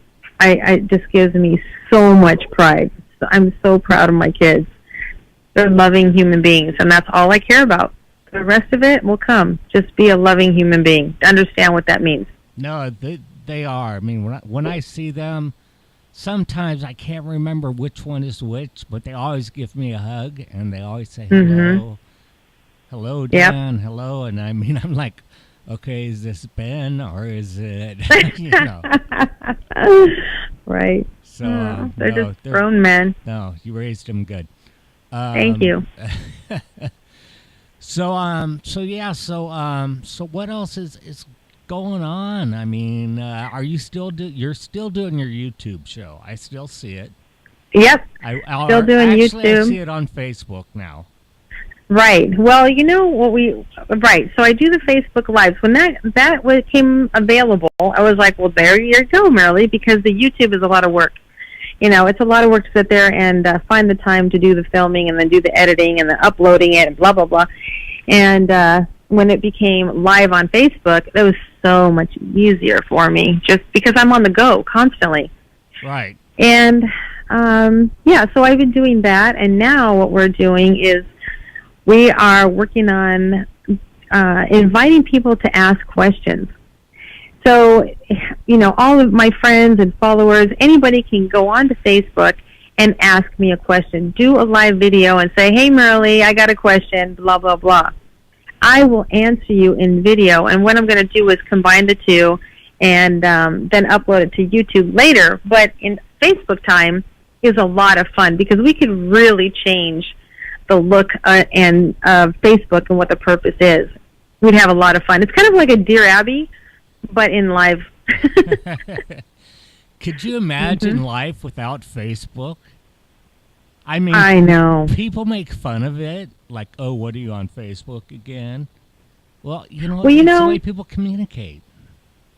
[SPEAKER 3] it just gives me so much pride. So I'm so proud of my kids. They're loving human beings, and that's all I care about. The rest of it will come. Just be a loving human being. Understand what that means.
[SPEAKER 1] No, they are. I mean, when I see them, sometimes I can't remember which one is which, but they always give me a hug, and they always say hello. Hello, Dan. Yep. Hello. And I mean, I'm like, okay, is this Ben or is it, you know? Right. So
[SPEAKER 3] they're just grown men.
[SPEAKER 1] No, you raised them good.
[SPEAKER 3] Thank you.
[SPEAKER 1] So what else is going on? I mean, are you still you're still doing your YouTube show? I still see it.
[SPEAKER 3] Yep. Still doing YouTube.
[SPEAKER 1] I see it on Facebook now.
[SPEAKER 3] Right. Well, you know what so I do the Facebook Lives. When that became available, I was like, well, there you go, Marilee, because the YouTube is a lot of work. You know, it's a lot of work to sit there and find the time to do the filming and then do the editing and then uploading it and blah, blah, blah. And when it became live on Facebook, it was so much easier for me just because I'm on the go constantly.
[SPEAKER 1] Right.
[SPEAKER 3] And, so I've been doing that. And now what we're doing is we are working on inviting people to ask questions. So, you know, all of my friends and followers, anybody can go on to Facebook and ask me a question. Do a live video and say, hey, Marilee, I got a question, blah, blah, blah. I will answer you in video, and what I'm going to do is combine the two and then upload it to YouTube later. But in Facebook time is a lot of fun because we could really change the look and Facebook and what the purpose is. We'd have a lot of fun. It's kind of like a Dear Abby, but in live.
[SPEAKER 1] Could you imagine life without Facebook? I mean,
[SPEAKER 3] I know.
[SPEAKER 1] People make fun of it, like, oh, what are you on Facebook again? Well, it's the way people communicate.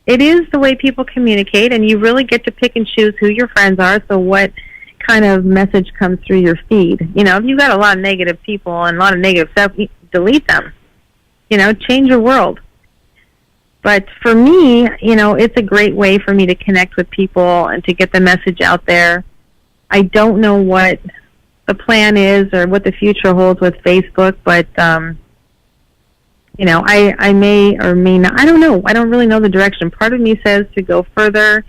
[SPEAKER 3] It is the way people communicate, and you really get to pick and choose who your friends are, so what kind of message comes through your feed. You know, if you've got a lot of negative people and a lot of negative stuff, delete them. You know, change your world. But for me, it's a great way for me to connect with people and to get the message out there. I don't know what the plan is or what the future holds with Facebook, but I may or may not. I don't know. I don't really know the direction. Part of me says to go further,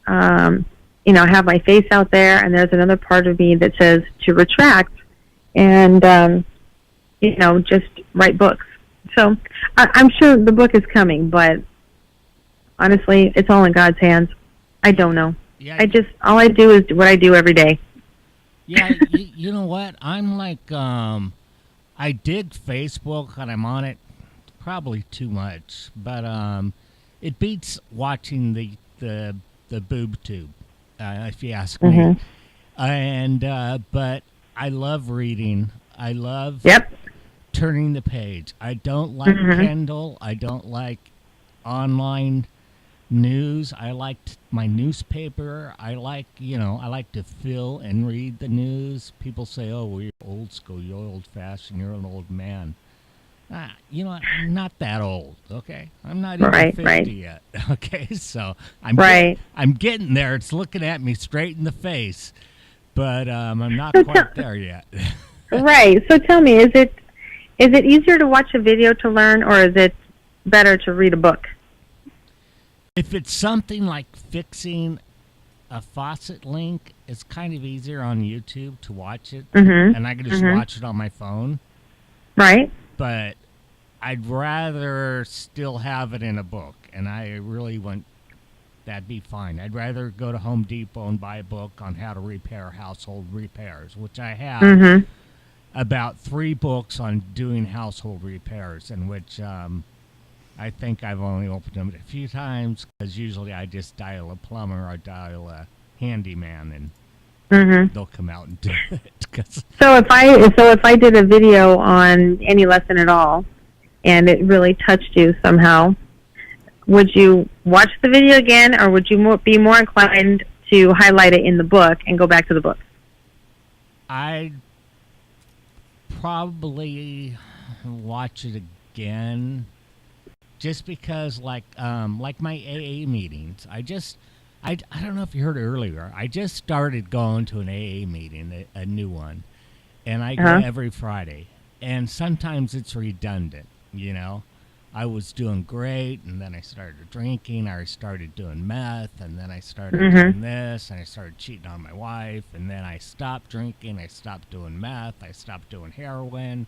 [SPEAKER 3] have my face out there, and there's another part of me that says to retract and, just write books. So I'm sure the book is coming, but honestly, it's all in God's hands. I don't know.
[SPEAKER 1] Yeah.
[SPEAKER 3] All I do is what I do every day.
[SPEAKER 1] Yeah, you know what? I'm like, I dig Facebook, and I'm on it probably too much, but it beats watching the boob tube, if you ask me. And but I love reading. I love turning the page. I don't like Kindle. I don't like online news. I like my newspaper. I like to fill and read the news. People say, "Oh, well, you're old school. You're old-fashioned. You're an old man." I'm not that old. Okay, I'm not even 50 yet. Okay, so I'm getting there. It's looking at me straight in the face, but I'm not quite there yet.
[SPEAKER 3] Right. So tell me, is it easier to watch a video to learn, or is it better to read a book?
[SPEAKER 1] If it's something like fixing a faucet leak, it's kind of easier on YouTube to watch it, and I can just watch it on my phone.
[SPEAKER 3] Right.
[SPEAKER 1] But I'd rather still have it in a book, and I really want that'd be fine. I'd rather go to Home Depot and buy a book on how to repair household repairs, which I have about 3 books on doing household repairs, in which I think I've only opened them a few times, because usually I just dial a plumber or dial a handyman, and they'll come out and do it.
[SPEAKER 3] So if I did a video on any lesson at all, and it really touched you somehow, would you watch the video again, or would you be more inclined to highlight it in the book and go back to the book?
[SPEAKER 1] I'd probably watch it again, just because, like my AA meetings, I don't know if you heard it earlier. I just started going to an AA meeting, a new one, and I go every Friday. And sometimes it's redundant, I was doing great, and then I started drinking, I started doing meth, and then I started doing this, and I started cheating on my wife, and then I stopped drinking, I stopped doing meth, I stopped doing heroin,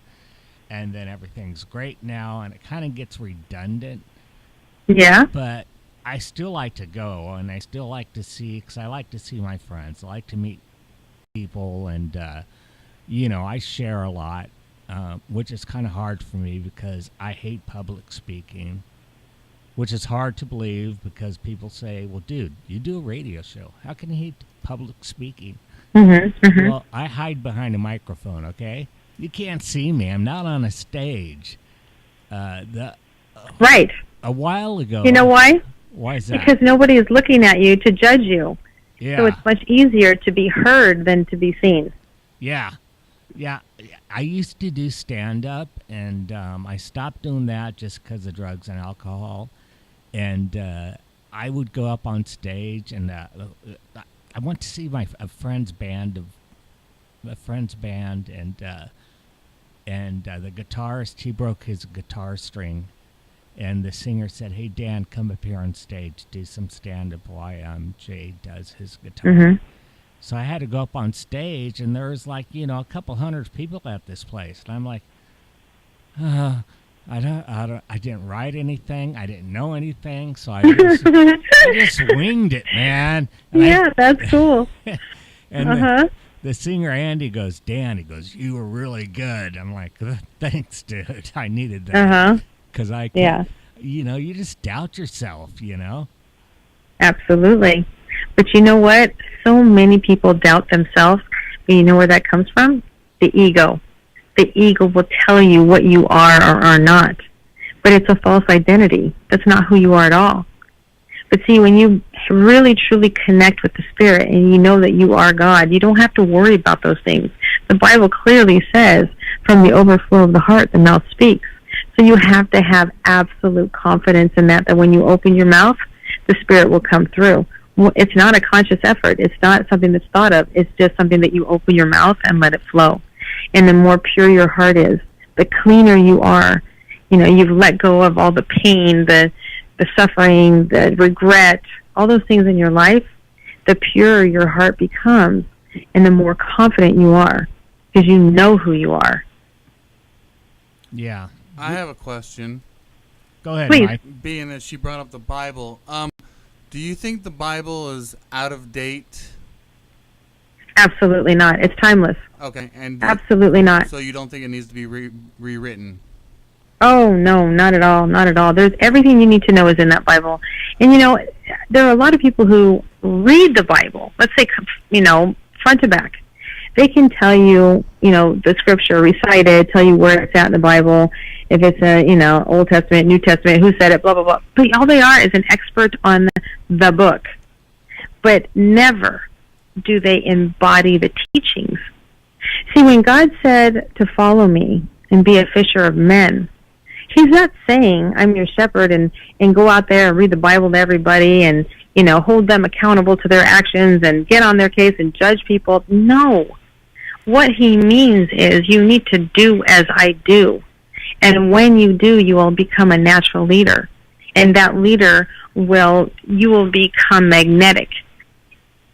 [SPEAKER 1] and then everything's great now, and it kind of gets redundant.
[SPEAKER 3] Yeah.
[SPEAKER 1] But I still like to go, and I still like to see, because I like to see my friends. I like to meet people, and, I share a lot, which is kind of hard for me because I hate public speaking, which is hard to believe because people say, well, dude, you do a radio show. How can you hate public speaking? Well, I hide behind a microphone, okay? You can't see me. I'm not on a stage.
[SPEAKER 3] Right.
[SPEAKER 1] A while ago.
[SPEAKER 3] You know why?
[SPEAKER 1] Why is that?
[SPEAKER 3] Because nobody is looking at you to judge you.
[SPEAKER 1] Yeah.
[SPEAKER 3] So it's much easier to be heard than to be seen.
[SPEAKER 1] Yeah. Yeah. I used to do stand-up, and I stopped doing that just because of drugs and alcohol. And I would go up on stage, and I went to see a friend's band, and the guitarist, he broke his guitar string, and the singer said, "Hey, Dan, come up here on stage, do some stand-up while Jay does his guitar." So I had to go up on stage, and there was a couple hundred people at this place, and I'm like, I didn't write anything, I didn't know anything, so I just winged it, man. And
[SPEAKER 3] that's cool.
[SPEAKER 1] And the singer Andy goes, "Dan," he goes, "you were really good." I'm like, "Thanks, dude. I needed that." Because I can't, you just doubt yourself,
[SPEAKER 3] Absolutely. But you know what? So many people doubt themselves. And you know where that comes from? The ego. The ego will tell you what you are or are not. But it's a false identity. That's not who you are at all. But see, when you really, truly connect with the Spirit and you know that you are God, you don't have to worry about those things. The Bible clearly says, from the overflow of the heart, the mouth speaks. So you have to have absolute confidence in that when you open your mouth, the Spirit will come through. It's not a conscious effort. It's not something that's thought of. It's just something that you open your mouth and let it flow. And the more pure your heart is, the cleaner you are. You know, you've let go of all the pain, the suffering, the regret, all those things in your life. The purer your heart becomes, and the more confident you are, because you know who you are.
[SPEAKER 1] Yeah.
[SPEAKER 2] I have a question.
[SPEAKER 1] Go ahead,
[SPEAKER 3] Please.
[SPEAKER 1] Mike.
[SPEAKER 2] Being that she brought up the Bible, do you think the Bible is out of date?
[SPEAKER 3] Absolutely not. It's timeless.
[SPEAKER 2] Okay, and
[SPEAKER 3] Absolutely not.
[SPEAKER 2] so you don't think it needs to be rewritten?
[SPEAKER 3] Oh, no, not at all. Not at all. There's everything you need to know is in that Bible. And, you know, there are a lot of people who read the Bible, let's say, you know, front to back. They can tell you, you know, the scripture recited, tell you where it's at in the Bible, if it's a, you know, Old Testament, New Testament, who said it, blah, blah, blah. But all they are is an expert on the book. But never do they embody the teachings. See, when God said to follow me and be a fisher of men, He's not saying I'm your shepherd and go out there and read the Bible to everybody and, you know, hold them accountable to their actions and get on their case and judge people. No. What He means is you need to do as I do. And when you do, you will become a natural leader. And that leader you will become magnetic.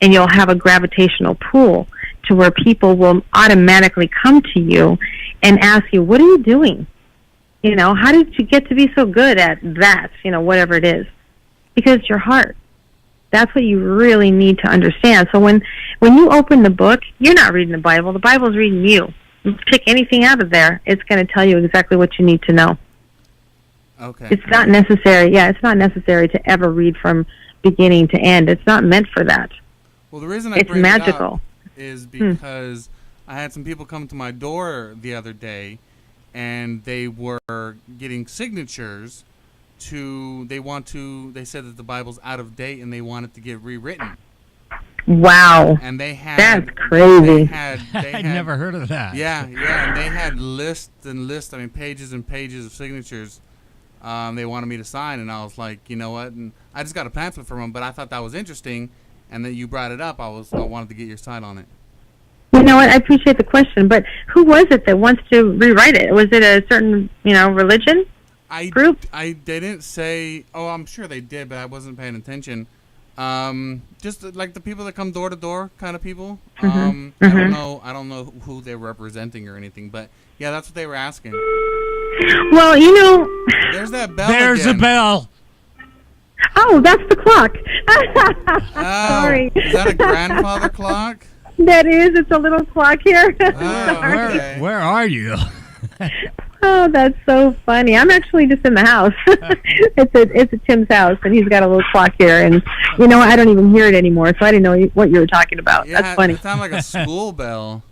[SPEAKER 3] And you'll have a gravitational pull to where people will automatically come to you and ask you, what are you doing? You know, how did you get to be so good at that, you know, whatever it is? Because it's your heart. That's what you really need to understand. So when you open the book, you're not reading the Bible. The Bible's reading you. You pick anything out of there, it's going to tell you exactly what you need to know.
[SPEAKER 2] Okay.
[SPEAKER 3] It's not necessary. Yeah, it's not necessary to ever read from beginning to end. It's not meant for that.
[SPEAKER 2] Well, the reason I
[SPEAKER 3] It's
[SPEAKER 2] bring
[SPEAKER 3] magical.
[SPEAKER 2] it up is because I had some people come to my door the other day, and they were getting signatures they said that the Bible's out of date and they wanted to get rewritten.
[SPEAKER 3] Wow.
[SPEAKER 2] And they had
[SPEAKER 3] That's crazy.
[SPEAKER 2] They had
[SPEAKER 1] I'd never heard of that.
[SPEAKER 2] Yeah, and they had lists and lists, pages and pages of signatures they wanted me to sign, and I was like, you know what? And I just got a pamphlet from them, but I thought that was interesting, and then you brought it up. I wanted to get your side on it.
[SPEAKER 3] You know what? I appreciate the question, but who was it that wants to rewrite it? Was it a certain, you know, religion? Group?
[SPEAKER 2] They didn't say. Oh, I'm sure they did, but I wasn't paying attention. Just like the people that come door to door, kind of people. I don't know who they're representing or anything, but yeah, that's what they were asking.
[SPEAKER 3] Well, you know,
[SPEAKER 2] there's that bell.
[SPEAKER 1] There's
[SPEAKER 2] again.
[SPEAKER 1] a bell.
[SPEAKER 3] Oh, that's the clock.
[SPEAKER 2] Sorry. Is that a grandfather clock?
[SPEAKER 3] That is. It's a little clock here.
[SPEAKER 2] Okay.
[SPEAKER 1] Where are you?
[SPEAKER 3] Oh, that's so funny. I'm actually just in the house. It's a Tim's house, and he's got a little clock here. And you know, I don't even hear it anymore, so I didn't know what you were talking about.
[SPEAKER 2] Yeah,
[SPEAKER 3] that's funny.
[SPEAKER 2] It sounds like a school bell.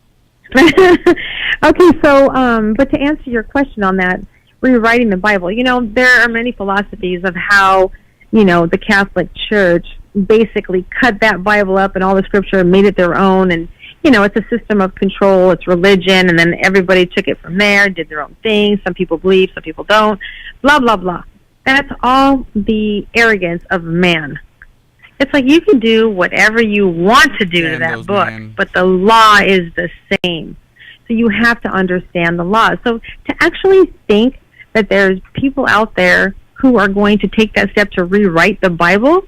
[SPEAKER 3] Okay, so but to answer your question on that, rewriting the Bible, you know, there are many philosophies of how, you know, the Catholic Church basically cut that Bible up and all the scripture and made it their own, and you know, it's a system of control, it's religion, and then everybody took it from there, did their own thing. Some people believe, some people don't, blah, blah, blah. That's all the arrogance of man. It's like you can do whatever you want to do to that book, but the law is the same. So you have to understand the law. So to actually think that there's people out there who are going to take that step to rewrite the Bible,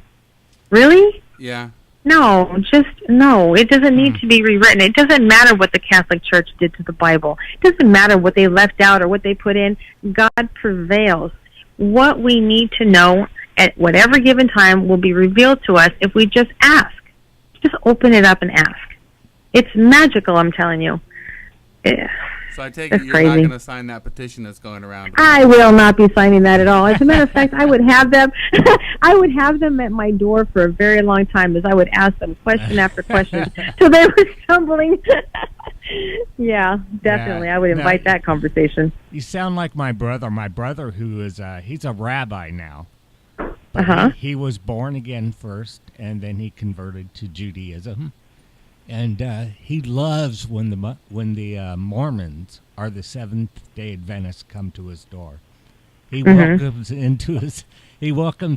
[SPEAKER 3] really?
[SPEAKER 2] Yeah.
[SPEAKER 3] No, it doesn't need to be rewritten. It doesn't matter what the Catholic Church did to the Bible. It doesn't matter what they left out or what they put in. God prevails. What we need to know at whatever given time will be revealed to us if we just ask. Just open it up and ask. It's magical, I'm telling you. Yeah.
[SPEAKER 2] So I take it you're not going to sign that petition that's going around.
[SPEAKER 3] I will not be signing that at all. As a matter of fact, I would have them. I would have them at my door for a very long time, as I would ask them question after question till they were stumbling. Yeah, definitely. I would invite that conversation.
[SPEAKER 1] You sound like my brother. My brother, who is he's a rabbi now. But he was born again first, and then he converted to Judaism. And he loves when the Mormons or the Seventh-day Adventists come to his door. He welcomes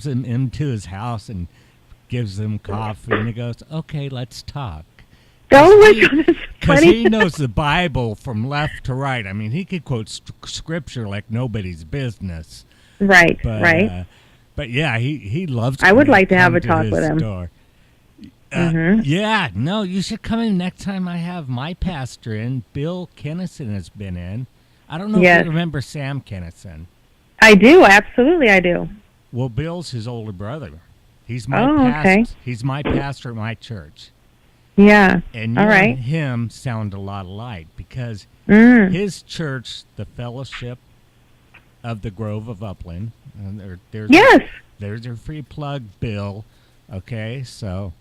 [SPEAKER 1] him into his house and gives him coffee, and he goes, "Okay, let's talk."
[SPEAKER 3] Oh my God, that's
[SPEAKER 1] Because
[SPEAKER 3] funny.
[SPEAKER 1] he knows the Bible from left to right. I mean, he could quote scripture like nobody's business.
[SPEAKER 3] Right,
[SPEAKER 1] But,
[SPEAKER 3] right.
[SPEAKER 1] But yeah, he loves.
[SPEAKER 3] I would like to
[SPEAKER 1] come
[SPEAKER 3] have a talk
[SPEAKER 1] his
[SPEAKER 3] with him.
[SPEAKER 1] Store.
[SPEAKER 3] Mhm.
[SPEAKER 1] Yeah, no, you should come in next time I have my pastor in. Bill Kennison has been in. I don't know
[SPEAKER 3] Yes.
[SPEAKER 1] if you remember Sam Kennison.
[SPEAKER 3] I do, absolutely, I do.
[SPEAKER 1] Well, Bill's his older brother. He's my
[SPEAKER 3] Okay.
[SPEAKER 1] He's my pastor at my church.
[SPEAKER 3] Yeah.
[SPEAKER 1] And
[SPEAKER 3] All
[SPEAKER 1] you
[SPEAKER 3] right.
[SPEAKER 1] and him sound a lot alike because his church, the Fellowship of the Grove of Upland, and
[SPEAKER 3] Yes.
[SPEAKER 1] there's your free plug, Bill. Okay, so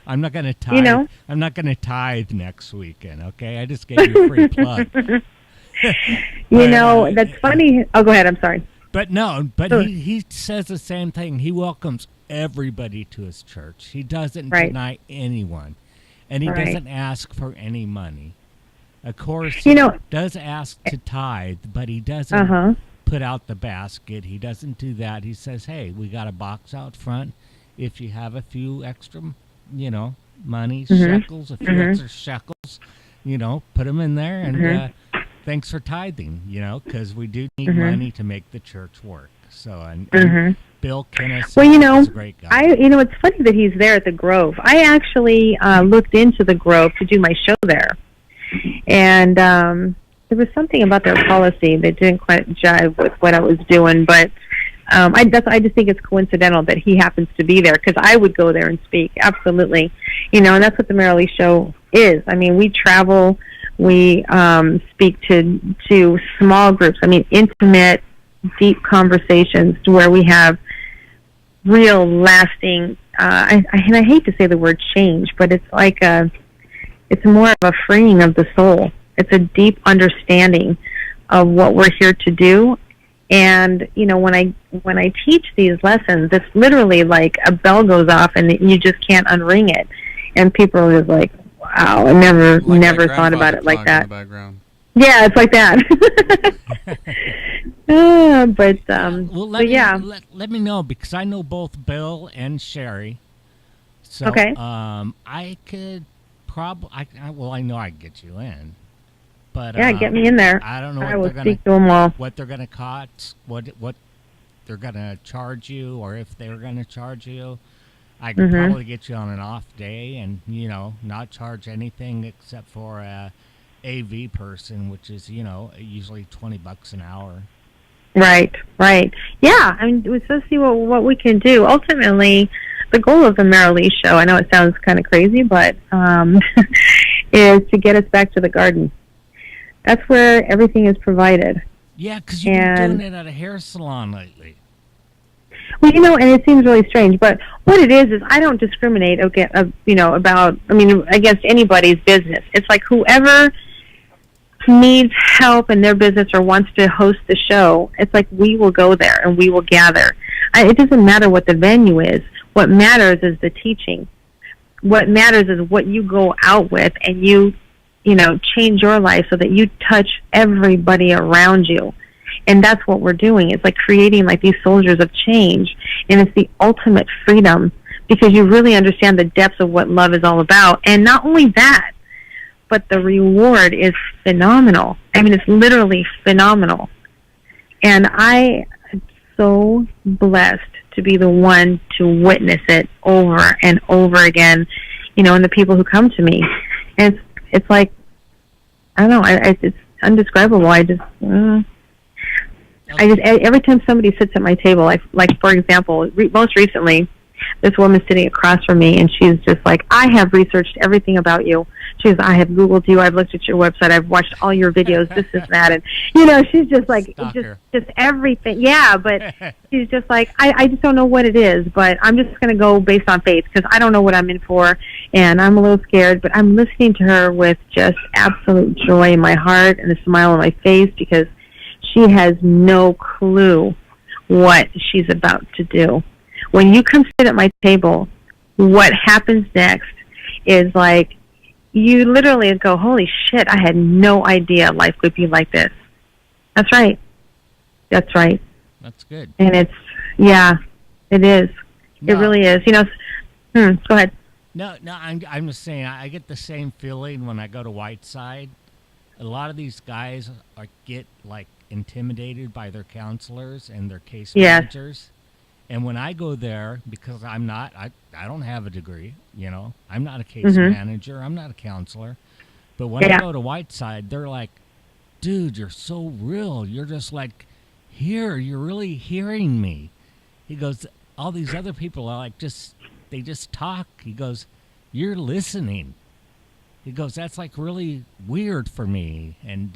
[SPEAKER 1] I'm not gonna tithe. I'm not gonna tithe next weekend. Okay, I just gave you a free plug.
[SPEAKER 3] That's funny. Oh, go ahead. I'm sorry.
[SPEAKER 1] But he says the same thing. He welcomes everybody to his church. He doesn't deny anyone, and he doesn't ask for any money. Of course, he does ask to tithe, but he doesn't put out the basket. He doesn't do that. He says, "Hey, we got a box out front. If you have a few extra, money, shekels, a few extra shekels, put them in there, and thanks for tithing, because we do need money to make the church work." So, and Bill Kennison is a great guy.
[SPEAKER 3] It's funny that he's there at the Grove. I actually looked into the Grove to do my show there, and there was something about their policy that didn't quite jive with what I was doing, but I just think it's coincidental that he happens to be there, because I would go there and speak, absolutely. And that's what the Marilee Show is. I mean, we travel, we speak to small groups, intimate, deep conversations where we have real lasting, and I hate to say the word change, but it's like it's more of a freeing of the soul. It's a deep understanding of what we're here to do. And when I teach these lessons, it's literally like a bell goes off and you just can't unring it, and people are just like, "Wow, I never thought about it like that." Yeah, it's like that.
[SPEAKER 1] Let me know, because I know both Bill and Sherry. So
[SPEAKER 3] okay.
[SPEAKER 1] I could probably I know I can get you in. But,
[SPEAKER 3] get me in there.
[SPEAKER 1] I don't know
[SPEAKER 3] I will speak to them all.
[SPEAKER 1] What they're gonna cost, what they're gonna charge you, or if they're gonna charge you. I could probably get you on an off day, and not charge anything except for a AV person, which is usually $20 an hour. Right.
[SPEAKER 3] Yeah, let's see what we can do. Ultimately, the goal of the Marilee Show, I know it sounds kind of crazy, but is to get us back to the garden. That's where everything is provided.
[SPEAKER 1] Yeah, because you've been doing it at a hair salon lately.
[SPEAKER 3] Well, and it seems really strange, but what it is I don't discriminate against anybody's business. It's like whoever needs help in their business or wants to host the show, it's like we will go there and we will gather. It doesn't matter what the venue is. What matters is the teaching. What matters is what you go out with, and you change your life so that you touch everybody around you. And that's what we're doing. It's like creating like these soldiers of change. And it's the ultimate freedom, because you really understand the depths of what love is all about. And not only that, but the reward is phenomenal. It's literally phenomenal. And I am so blessed to be the one to witness it over and over again, and the people who come to me. And it's like, I don't know, it's undescribable. Every time somebody sits at my table, like for example, most recently, this woman sitting across from me, and she's just like, "I have researched everything about you." She says, "I have Googled you. I've looked at your website. I've watched all your videos. This is that." And she's just like, just everything. Yeah, but she's just like, I just don't know what it is, but I'm just going to go based on faith, because I don't know what I'm in for, and I'm a little scared. But I'm listening to her with just absolute joy in my heart and a smile on my face, because she has no clue what she's about to do. When you come sit at my table, what happens next is like, you literally go, "Holy shit, I had no idea life would be like this." That's right. That's right.
[SPEAKER 1] That's good.
[SPEAKER 3] And it is.
[SPEAKER 1] No.
[SPEAKER 3] It really is. Go ahead.
[SPEAKER 1] No, I'm just saying, I get the same feeling when I go to Whiteside. A lot of these guys get like intimidated by their counselors and their case managers. And when I go there, because I don't have a degree, I'm not a case manager, I'm not a counselor. But when I go to Whiteside, they're like, dude, you're so real. You're just like, here, you're really hearing me. He goes, all these other people are like, they just talk. He goes, you're listening. He goes, that's like really weird for me. And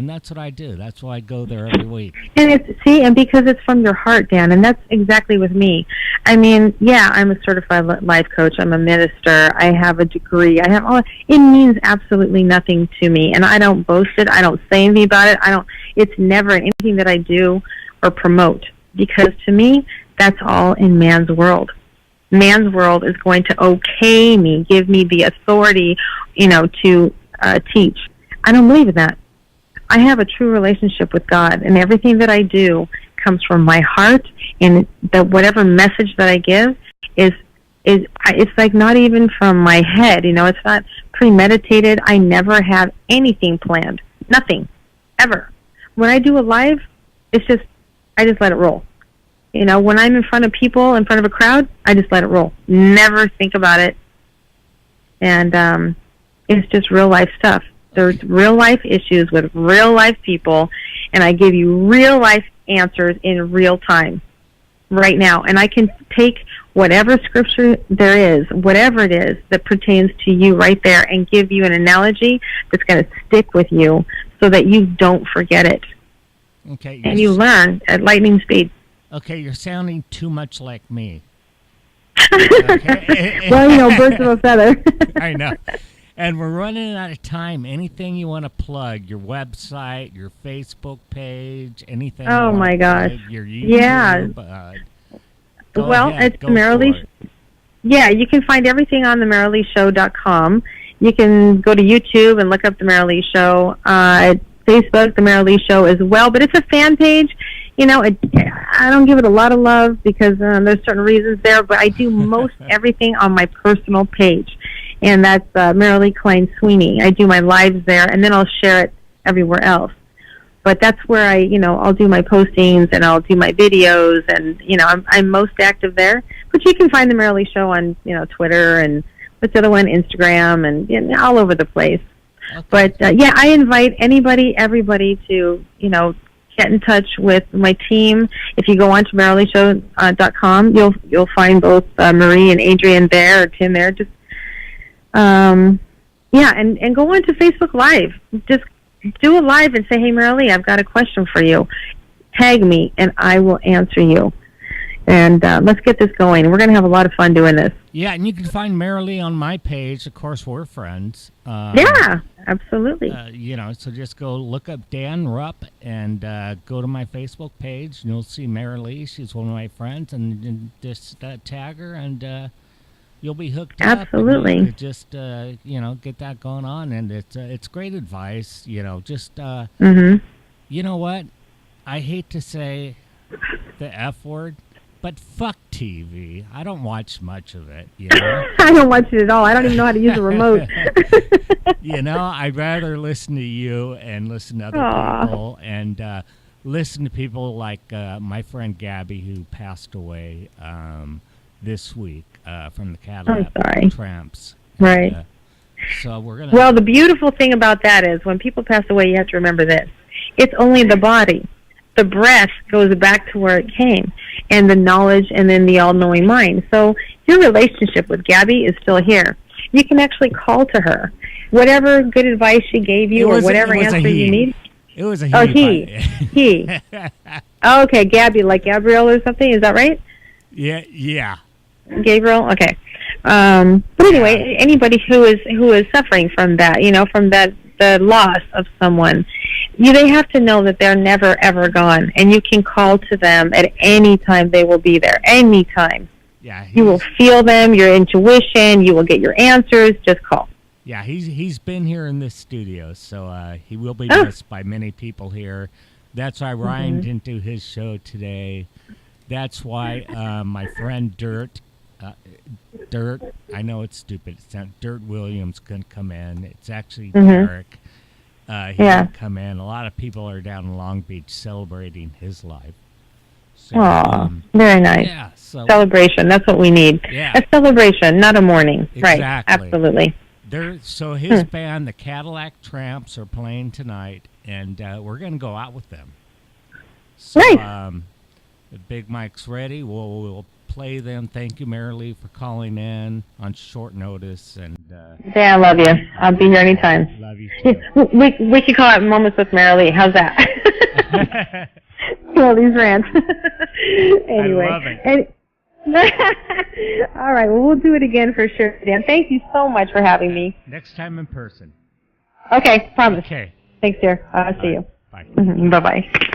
[SPEAKER 1] that's what I do. That's why I go there every week.
[SPEAKER 3] And because it's from your heart, Dan, and that's exactly with me. I mean, I'm a certified life coach. I'm a minister. I have a degree. It means absolutely nothing to me, and I don't boast it. I don't say anything about it. It's never anything that I do or promote, because to me, that's all in man's world. Man's world is going to okay me, give me the authority, to teach. I don't believe in that. I have a true relationship with God, and everything that I do comes from my heart, and whatever message that I give it's like not even from my head. It's not premeditated. I never have anything planned. Nothing. Ever. When I do a live, I just let it roll. When I'm in front of people, in front of a crowd, I just let it roll. Never think about it. And it's just real life stuff. There's real life issues with real life people, and I give you real life answers in real time right now. And I can take whatever scripture there is, whatever it is that pertains to you right there, and give you an analogy that's going to stick with you so that you don't forget it.
[SPEAKER 1] Okay.
[SPEAKER 3] And you learn at lightning speed.
[SPEAKER 1] Okay, you're sounding too much like me.
[SPEAKER 3] Okay. Well, birds of a feather.
[SPEAKER 1] I know. And we're running out of time. Anything you want to plug? Your website, your Facebook page, anything?
[SPEAKER 3] Oh, my gosh.
[SPEAKER 1] Your YouTube?
[SPEAKER 3] Yeah.
[SPEAKER 1] It's
[SPEAKER 3] Marilee. Yeah, you can find everything on the MarileeShow.com. You can go to YouTube and look up the Marilee Show. Facebook, the Marilee Show as well. But it's a fan page. I don't give it a lot of love because there's certain reasons there, but I do most everything on my personal page. And that's Marilee Klein Sweeney. I do my lives there, and then I'll share it everywhere else. But that's where I'll do my postings, and I'll do my videos, and, I'm most active there. But you can find the Marilee Show on, Twitter, and what's the other one, Instagram, and all over the place. Okay. But, I invite everybody to, get in touch with my team. If you go on to MarileeShow.com, you'll find both Marie and Adrian there, or Tim there. Just and go on to Facebook Live. Just do a live and say, hey, Marilee, I've got a question for you. Tag me, and I will answer you. And let's get this going. We're going to have a lot of fun doing this.
[SPEAKER 1] Yeah, and you can find Marilee on my page. Of course, we're friends.
[SPEAKER 3] Yeah, absolutely.
[SPEAKER 1] So just go look up Dan Rupp and go to my Facebook page, and you'll see Marilee. She's one of my friends, and just tag her, and you'll be hooked up.
[SPEAKER 3] Absolutely.
[SPEAKER 1] Just get that going on, and it's great advice. You know what? I hate to say the F word, but fuck TV. I don't watch much of it.
[SPEAKER 3] I don't watch it at all. I don't even know how to use a remote.
[SPEAKER 1] I'd rather listen to you and listen to other people, and listen to people like my friend Gabby, who passed away this week from the Cadillac Tramps.
[SPEAKER 3] Right.
[SPEAKER 1] So we're gonna.
[SPEAKER 3] Well, the beautiful thing about that is when people pass away, you have to remember this: it's only the body. The breath goes back to where it came, and the knowledge, and then the all-knowing mind. So your relationship with Gabby is still here. You can actually call to her. Whatever good advice she gave you, or whatever answer you need.
[SPEAKER 1] It was a he.
[SPEAKER 3] Oh, he. Oh, okay, Gabby, like Gabrielle or something. Is that right?
[SPEAKER 1] Yeah.
[SPEAKER 3] Gabriel. Okay. But anyway, anybody who is suffering from that, from the loss of someone, they have to know that they're never ever gone, and you can call to them at any time. They will be there anytime.
[SPEAKER 1] Yeah.
[SPEAKER 3] You will feel them. Your intuition. You will get your answers. Just call.
[SPEAKER 1] Yeah, he's been here in this studio, so he will be missed by many people here. That's why Ryan didn't do his show today. That's why my friend Dirt, I know it's stupid. It's not Dirt Williams couldn't come in. It's actually Derek. He didn't come in. A lot of people are down in Long Beach celebrating his life. So,
[SPEAKER 3] very nice.
[SPEAKER 1] Yeah, so,
[SPEAKER 3] celebration. That's what we need.
[SPEAKER 1] Yeah.
[SPEAKER 3] A celebration, not a mourning.
[SPEAKER 1] Exactly.
[SPEAKER 3] Right. Absolutely.
[SPEAKER 1] So his band, the Cadillac Tramps, are playing tonight, and we're going to go out with them. So,
[SPEAKER 3] nice.
[SPEAKER 1] Big Mike's ready. We'll play them. Thank you, Marilee, for calling in on short notice. And
[SPEAKER 3] I love you. I'll be here anytime.
[SPEAKER 1] Love you too.
[SPEAKER 3] We could call it Moments with Marilee. How's that? All these rants. Anyway.
[SPEAKER 1] I love it.
[SPEAKER 3] All right. Well, we'll do it again for sure, Dan. Thank you so much for having me.
[SPEAKER 1] Next time in person.
[SPEAKER 3] Okay. Promise.
[SPEAKER 1] Okay.
[SPEAKER 3] Thanks, dear. I'll see you.
[SPEAKER 1] Bye.
[SPEAKER 3] Bye-bye.